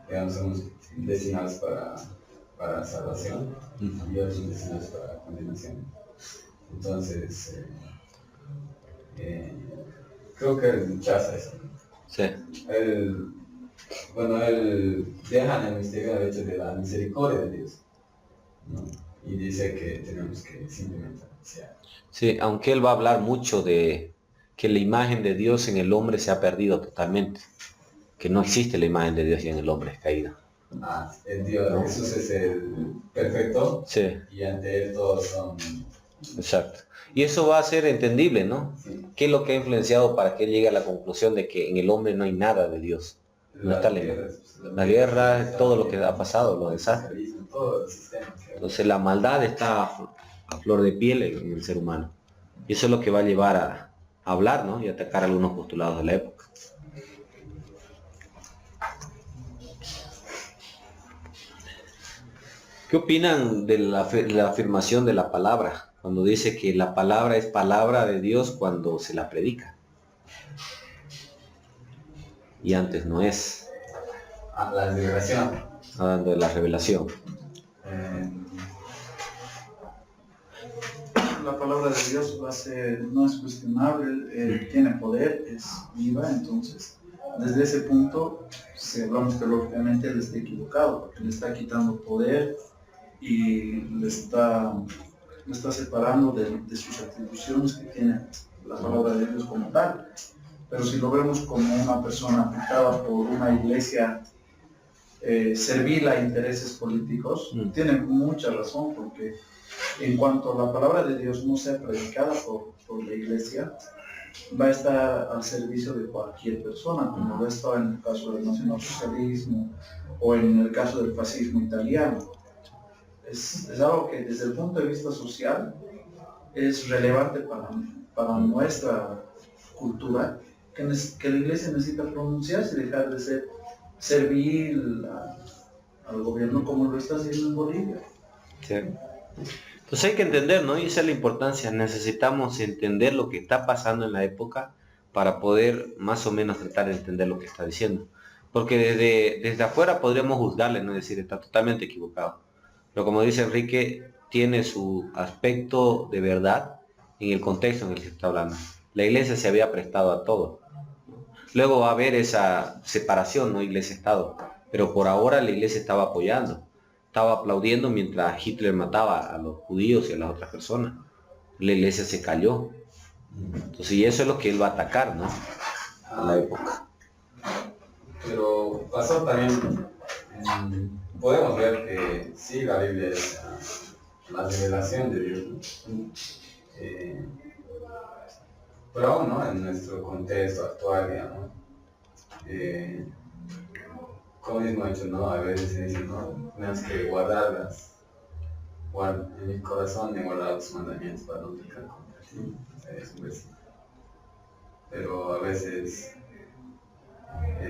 Digamos, son unos designados para salvación y otros designados para condenación. Entonces, creo que él rechaza eso. Sí. Él deja en el misterio el hecho de la misericordia de Dios, ¿no? Y dice que tenemos que simplemente apreciar. Sí, aunque él va a hablar mucho de que la imagen de Dios en el hombre se ha perdido totalmente, que no existe la imagen de Dios y en el hombre es caída. El Dios, ¿no? Jesús es el perfecto, Sí, y ante él todos son... exacto. Y eso va a ser entendible, ¿no? Sí. ¿Qué es lo que ha influenciado para que él llegue a la conclusión de que en el hombre no hay nada de Dios? no está la guerra, todo lo que ha pasado, los desastres. Todo el sistema. Entonces la maldad está a flor de piel en el ser humano. Y eso es lo que va a llevar a hablar, ¿no? Y atacar algunos postulados de la época. ¿Qué opinan de la afirmación de la palabra? Cuando dice que la palabra es palabra de Dios cuando se la predica. Y antes no es. La liberación. Hablando de la revelación. La palabra de Dios no es cuestionable, tiene poder, es viva, entonces desde ese punto, si hablamos teológicamente, él está equivocado, porque le está quitando poder y le está separando de sus atribuciones que tiene la palabra de Dios como tal. Pero si lo vemos como una persona afectada por una iglesia servil a intereses políticos, tiene mucha razón, porque en cuanto la palabra de Dios no sea predicada por la iglesia, va a estar al servicio de cualquier persona, como lo está en el caso del nacionalsocialismo o en el caso del fascismo italiano. Es algo que desde el punto de vista social es relevante para nuestra cultura, que la iglesia necesita pronunciarse y dejar de ser servil al gobierno como lo está haciendo en Bolivia. Sí. Pues hay que entender, ¿no? Y esa es la importancia. Necesitamos entender lo que está pasando en la época para poder más o menos tratar de entender lo que está diciendo. Porque desde afuera podríamos juzgarle, ¿no? Es decir, está totalmente equivocado. Pero como dice Enrique, tiene su aspecto de verdad en el contexto en el que está hablando. La iglesia se había prestado a todo. Luego va a haber esa separación, ¿no? Iglesia-Estado. Pero por ahora la iglesia estaba apoyando. Estaba aplaudiendo mientras Hitler mataba a los judíos y a las otras personas. La iglesia se cayó. Entonces, y eso es lo que él va a atacar, ¿no? A la época. Pero pasó también, podemos ver que sí, la Biblia es la revelación de Dios, ¿no? Pero aún, ¿no? En nuestro contexto actual, digamos, como mismo hecho, ¿no? A veces se dice, no, tenemos que guardarlas, en mi corazón he guardado tus mandamientos para no pecar contra ti. Es un versículo. Pero a veces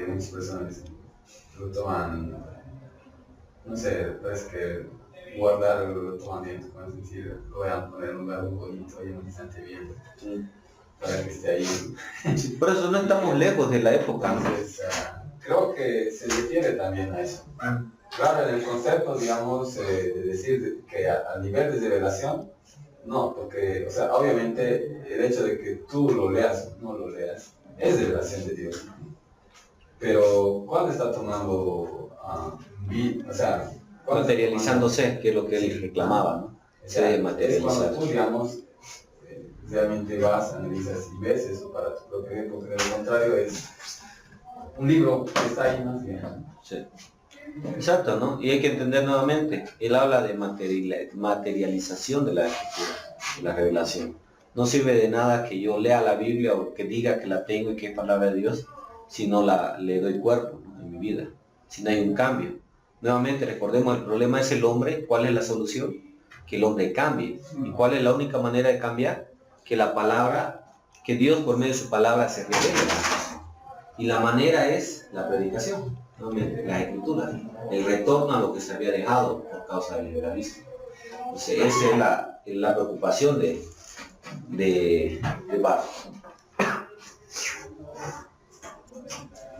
muchas personas lo toman, no sé, parece que guardar lo toman bien, como es decir, lo voy a poner en un lugar muy bonito y en un instante bien, para que esté ahí. Sí, por eso no estamos lejos de la época. Entonces, creo que se refiere también a eso. Claro, en el concepto, digamos, de decir que a nivel de revelación, no, porque, o sea, obviamente el hecho de que tú lo leas o no lo leas, es revelación de Dios. Pero cuando está tomando, o sea, Materializándose, que es lo que él reclamaba, ¿no? Se debe es materializar. cuando tú, digamos, realmente vas, analizas y ves eso para tu propio bien, porque de lo contrario es un libro que está ahí más bien. Sí. Exacto, ¿no? Y hay que entender nuevamente, él habla de materialización de la escritura, de la revelación. No sirve de nada que yo lea la Biblia o que diga que la tengo y que es palabra de Dios, si no le doy cuerpo, ¿no? En mi vida, si no hay un cambio. Nuevamente recordemos, el problema es el hombre. ¿Cuál es la solución? Que el hombre cambie. ¿Y cuál es la única manera de cambiar? Que la palabra, que Dios por medio de su palabra se revele. Y la manera es la predicación, nuevamente, la escritura, el retorno a lo que se había dejado por causa del liberalismo. Entonces esa es la preocupación de Barth.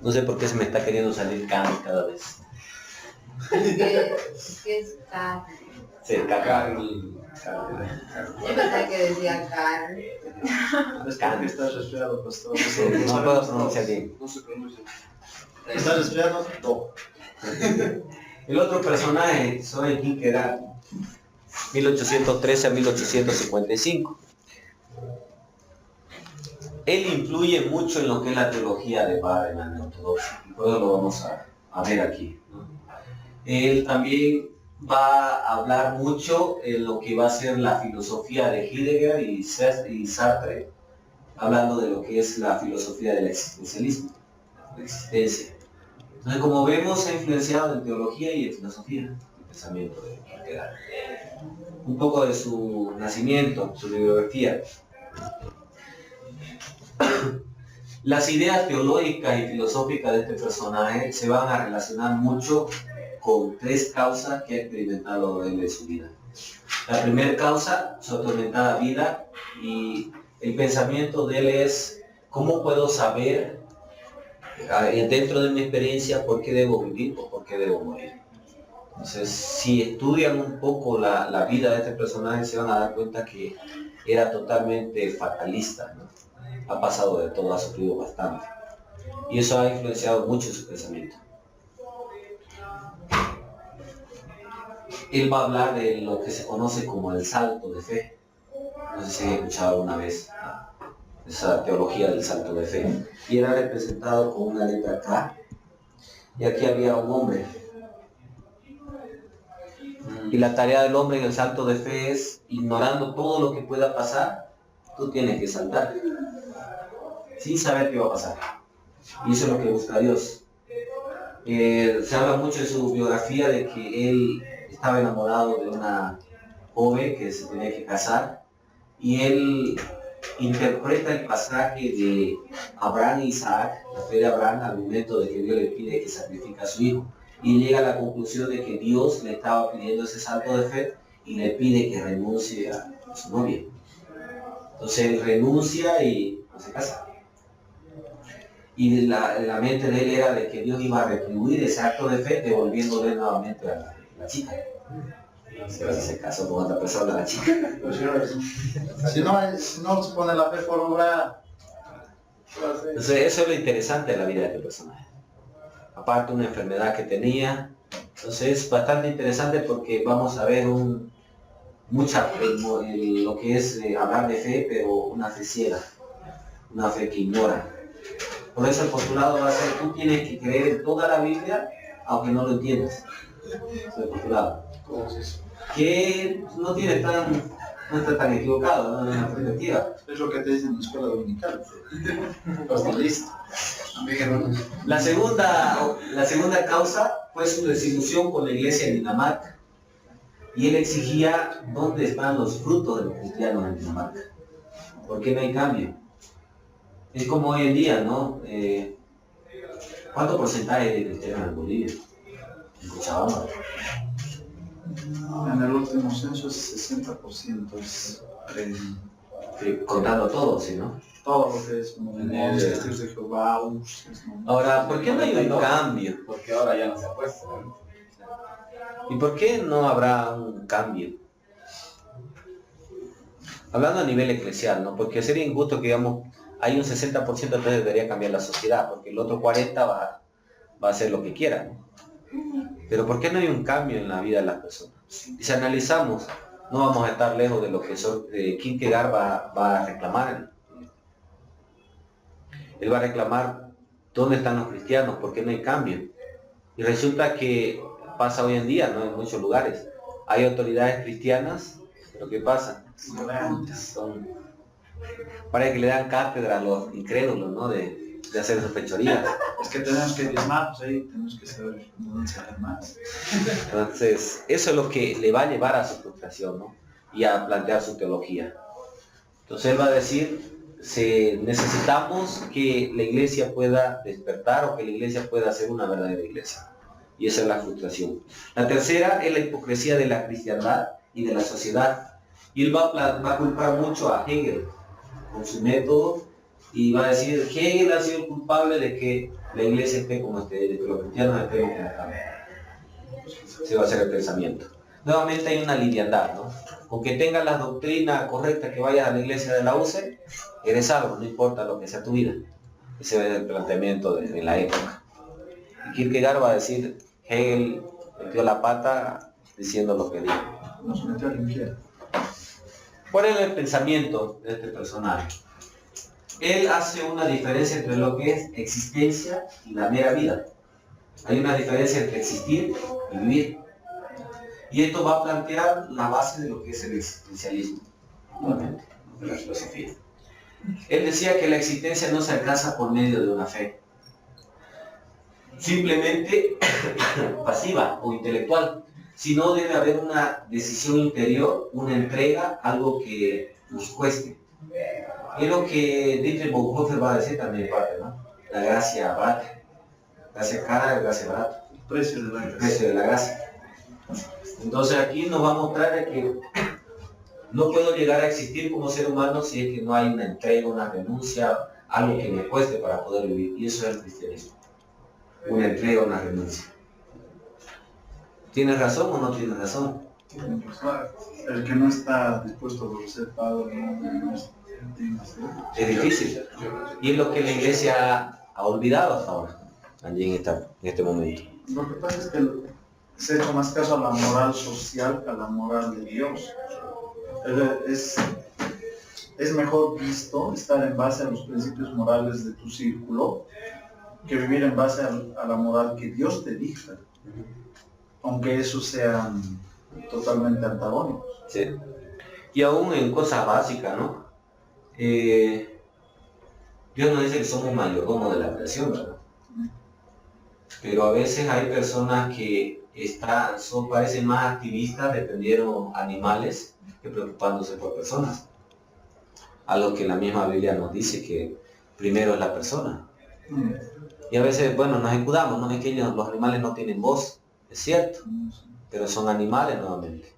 No sé por qué se me está queriendo salir Kant cada vez. ¿Qué es carne? Sí, Kant. Yo pensaba que decía carne. Después que estás resfriado, pastor. No puedo pronunciar bien. No se pronuncia. ¿Estás resfriado? No. El otro personaje, Soren Kierkegaard, 1813 a 1855. Él influye mucho en lo que es la teología de Barth en la neortodoxia, y por eso lo vamos a ver aquí, ¿no? Él también va a hablar mucho en lo que va a ser la filosofía de Heidegger y Sartre, hablando de lo que es la filosofía del existencialismo, la existencia. Entonces, como vemos, ha influenciado en teología y en filosofía el pensamiento de Kierkegaard. Un poco de su nacimiento, su bibliografía. Las ideas teológicas y filosóficas de este personaje se van a relacionar mucho con 3 causas que ha experimentado él en su vida. La primera causa, su atormentada vida, y el pensamiento de él es: ¿cómo puedo saber dentro de mi experiencia por qué debo vivir o por qué debo morir? Entonces, si estudian un poco la vida de este personaje, se van a dar cuenta que era totalmente fatalista, ¿no? Ha pasado de todo, ha sufrido bastante. Y eso ha influenciado mucho su pensamiento. Él va a hablar de lo que se conoce como el salto de fe. No sé si han escuchado alguna vez esa teología del salto de fe. Y era representado con una letra K. Y aquí había un hombre. Y la tarea del hombre en el salto de fe es, ignorando todo lo que pueda pasar, tú tienes que saltar, sin saber qué va a pasar. Y eso es lo que busca Dios. Se habla mucho en su biografía de que él estaba enamorado de una joven que se tenía que casar, y él interpreta el pasaje de Abraham e Isaac, la fe de Abraham, al momento de que Dios le pide que sacrifique a su hijo, y llega a la conclusión de que Dios le estaba pidiendo ese salto de fe y le pide que renuncie a su novia. Entonces él renuncia y no se casa. Y la mente de él era de que Dios iba a retribuir ese acto de fe devolviéndole nuevamente a la chica. Pero si se casó con otra persona, la chica. Si no se pone la fe por obra. Entonces eso es lo interesante de la vida de este personaje. Aparte una enfermedad que tenía. Entonces es bastante interesante porque vamos a ver lo que es hablar de fe, pero una fe ciega, una fe que ignora. Por eso el postulado va a ser: tú tienes que creer en toda la Biblia, aunque no lo entiendas. Es el postulado. ¿Cómo es eso? Que no está tan equivocado, ¿no? En la perspectiva. Es lo que te dicen en la escuela dominical. Listo. La segunda causa fue su desilusión con la iglesia en Dinamarca. Y él exigía dónde están los frutos de los cristianos en Dinamarca. ¿Por qué no hay cambio? Es como hoy en día, ¿no? ¿Cuánto porcentaje de cristianos en Bolivia? En Cochabamba. En el último censo es 60%. Contando todo, ¿sí, no? Todo lo que es mormones, testigos de Jehová, Ahora, ¿por qué no hay un cambio? Porque ahora ya no se apuesta, ¿no? ¿Y por qué no habrá un cambio? Hablando a nivel eclesial, ¿no? Porque sería injusto que, digamos, hay un 60%, entonces debería cambiar la sociedad, porque el otro 40% va a hacer lo que quiera, ¿no? Pero ¿por qué no hay un cambio en la vida de las personas? Y si analizamos, no vamos a estar lejos de lo que Kierkegaard va a reclamar. Él va a reclamar dónde están los cristianos, por qué no hay cambio. Y resulta que pasa hoy en día, ¿no? En muchos lugares. Hay autoridades cristianas, pero ¿qué pasa? Parece que le dan cátedra a los incrédulos, ¿no? De hacer sus fechorías. Es que tenemos que diezmar, pues ahí tenemos que saber dónde sacar más. Entonces, eso es lo que le va a llevar a su frustración, ¿no? Y a plantear su teología. Entonces él va a decir, necesitamos que la iglesia pueda despertar, o que la iglesia pueda ser una verdadera iglesia. Y esa es la frustración. La tercera es la hipocresía de la cristiandad y de la sociedad. Y él va a culpar mucho a Hegel con su método, y va a decir que Hegel ha sido el culpable de que la iglesia esté como esté, de que los cristianos estén como están. Se va a hacer el pensamiento. Nuevamente hay una liviandad, ¿no? Con que tengas la doctrina correcta, que vayas a la iglesia de la UCE, eres algo, no importa lo que sea tu vida. Ese es el planteamiento de la época. Y Kierkegaard va a decir, Hegel metió la pata diciendo lo que dijo. Nos metió al infierno. ¿Cuál es el pensamiento de este personaje? Él hace una diferencia entre lo que es existencia y la mera vida. Hay una diferencia entre existir y vivir. Y esto va a plantear la base de lo que es el existencialismo, nuevamente, de la filosofía. Él decía que la existencia no se alcanza por medio de una fe. simplemente pasiva o intelectual, sino debe haber una decisión interior, una entrega, algo que nos cueste. Es lo que Dietrich Bonhoeffer va a decir también parte, ¿no? La gracia barata, gracia cara, gracia barata. El precio de la El gracia. precio de la gracia. Entonces aquí nos va a mostrar de que no puedo llegar a existir como ser humano si es que no hay una entrega, una renuncia, algo que me cueste para poder vivir. Y eso es el cristianismo. Una entrega, una renuncia. ¿Tienes razón o no tienes razón? El que no está dispuesto a ser padre no Es difícil. Y es lo que la iglesia ha olvidado hasta ahora, allí en este momento. Lo que pasa es que se echa más caso a la moral social que a la moral de Dios. Es mejor visto estar en base a los principios morales de tu círculo que vivir en base a la moral que Dios te dicta, aunque esos sean totalmente antagónicos. Sí. Y aún en cosas básicas, ¿no? Dios nos dice que somos mayordomos de la creación, ¿verdad? Pero a veces hay personas que parecen más activistas defendiendo animales que preocupándose por personas. Algo que la misma Biblia nos dice que primero es la persona. Y a veces, bueno, nos escudamos, no es que los animales no tienen voz, es cierto, pero son animales nuevamente.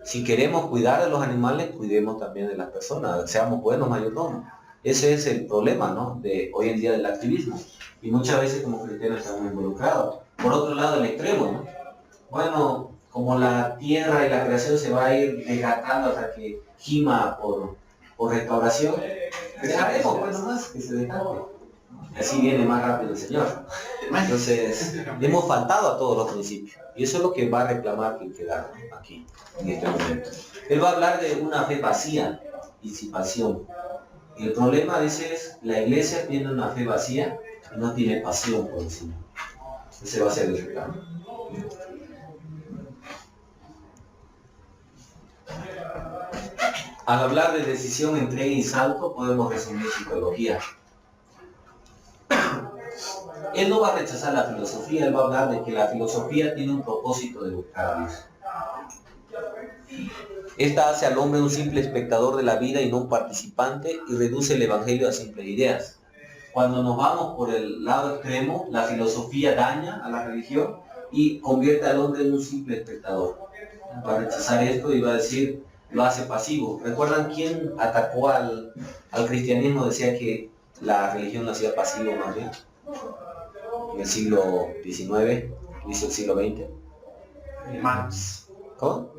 Si queremos cuidar de los animales, cuidemos también de las personas, seamos buenos mayordomos. Ese es el problema, ¿no?, de hoy en día del activismo. Y muchas veces como cristianos estamos involucrados. Por otro lado, el extremo, ¿no? Bueno, como la tierra y la creación se va a ir desgastando hasta que gima por restauración, dejaremos, pues nomás, que se desgaste. Así viene más rápido el Señor. Entonces, hemos faltado a todos los principios. Y eso es lo que va a reclamar quien queda aquí, en este momento. Él va a hablar de una fe vacía y sin pasión. Y el problema, dice, es la iglesia tiene una fe vacía y no tiene pasión por el Señor. Ese va a ser el reclamo. Al hablar de decisión, entrega y salto, podemos resumir su teología. Él no va a rechazar la filosofía, él va a hablar de que la filosofía tiene un propósito de buscar a Dios. Esta hace al hombre un simple espectador de la vida y no un participante, y reduce el evangelio a simples ideas. Cuando nos vamos por el lado extremo, la filosofía daña a la religión y convierte al hombre en un simple espectador. Va a rechazar esto y va a decir, lo hace pasivo. ¿Recuerdan quién atacó al cristianismo? Decía que la religión lo hacía pasivo más bien. En el siglo XIX, inicio del siglo XX. Marx. ¿Cómo?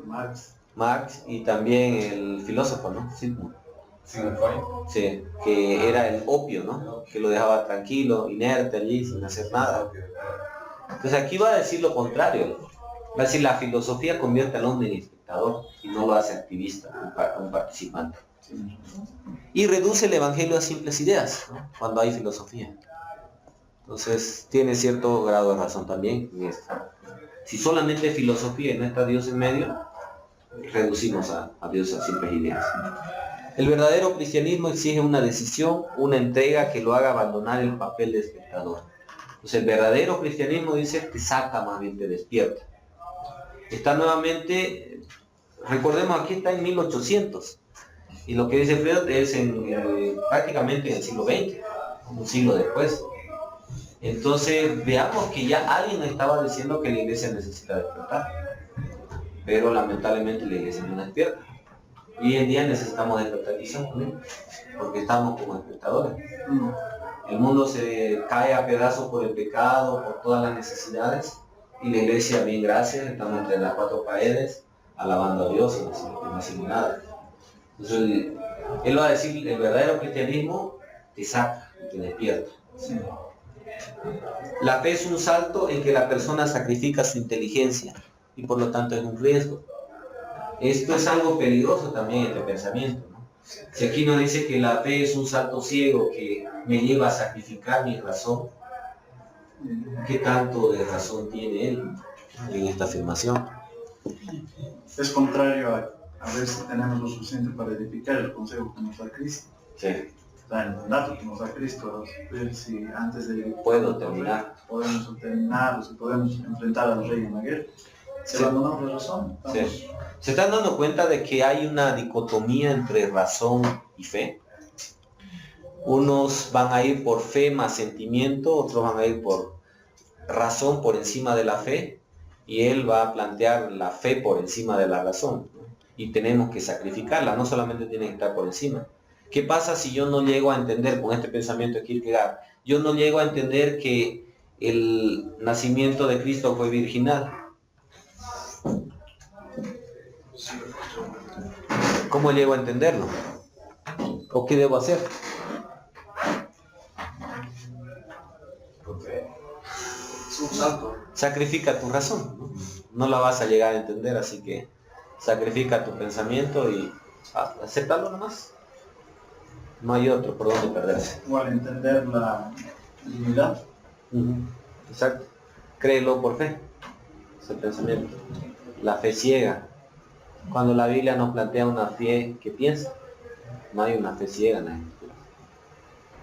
Marx y también el filósofo, ¿no? Sigmund. Sí, que era el opio, ¿no? Que lo dejaba tranquilo, inerte allí, sin hacer nada. Entonces aquí va a decir lo contrario. Va a decir la filosofía convierte al hombre en espectador y no lo hace activista, un participante. Y reduce el evangelio a simples ideas, ¿no?, cuando hay filosofía. Entonces tiene cierto grado de razón también en esto. Si solamente filosofía y no está Dios en medio, reducimos a Dios a simples ideas. El verdadero cristianismo exige una decisión, una entrega que lo haga abandonar el papel de espectador. Entonces el verdadero cristianismo, dice, te saca más bien, te despierta. Está nuevamente, recordemos, aquí está en 1800. Y lo que dice Freud es prácticamente en el siglo XX, un siglo después. Entonces veamos que ya alguien estaba diciendo que la iglesia necesita despertar. Pero lamentablemente la iglesia no despierta. Hoy en día necesitamos despertar quizás también, porque estamos como espectadores. El mundo se cae a pedazos por el pecado, por todas las necesidades, y la iglesia, bien gracias, estamos entre las cuatro paredes, alabando a Dios y no haciendo nada. Entonces él va a decir, el verdadero cristianismo te saca, te despierta. Sí. La fe es un salto en que la persona sacrifica su inteligencia y por lo tanto es un riesgo. Esto es algo peligroso también este pensamiento, ¿no? Si aquí nos dice que la fe es un salto ciego que me lleva a sacrificar mi razón, ¿qué tanto de razón tiene él en esta afirmación? Es contrario a ver si tenemos lo suficiente para edificar el consejo que nos da Cristo. Sí. O sea, el mandato que nos da Cristo, ver si antes de Puedo terminar. podemos terminar, o si podemos enfrentar al rey en la guerra. Se va a dar una razón. Sí. ¿Se están dando cuenta de que hay una dicotomía entre razón y fe? Unos van a ir por fe más sentimiento, otros van a ir por razón por encima de la fe, y él va a plantear la fe por encima de la razón, ¿no? Y tenemos que sacrificarla, no solamente tiene que estar por encima. ¿Qué pasa si yo no llego a entender, con este pensamiento de Kierkegaard, yo no llego a entender que el nacimiento de Cristo fue virginal? ¿Cómo llego a entenderlo? ¿O qué debo hacer? Es un salto. Sacrifica tu razón, ¿no? No la vas a llegar a entender, así que sacrifica tu pensamiento y acéptalo nomás. No hay otro por donde perderse. Igual entender la divinidad. Exacto. Créelo por fe. Es el pensamiento. La fe ciega. Cuando la Biblia nos plantea una fe que piensa, no hay una fe ciega, ¿no?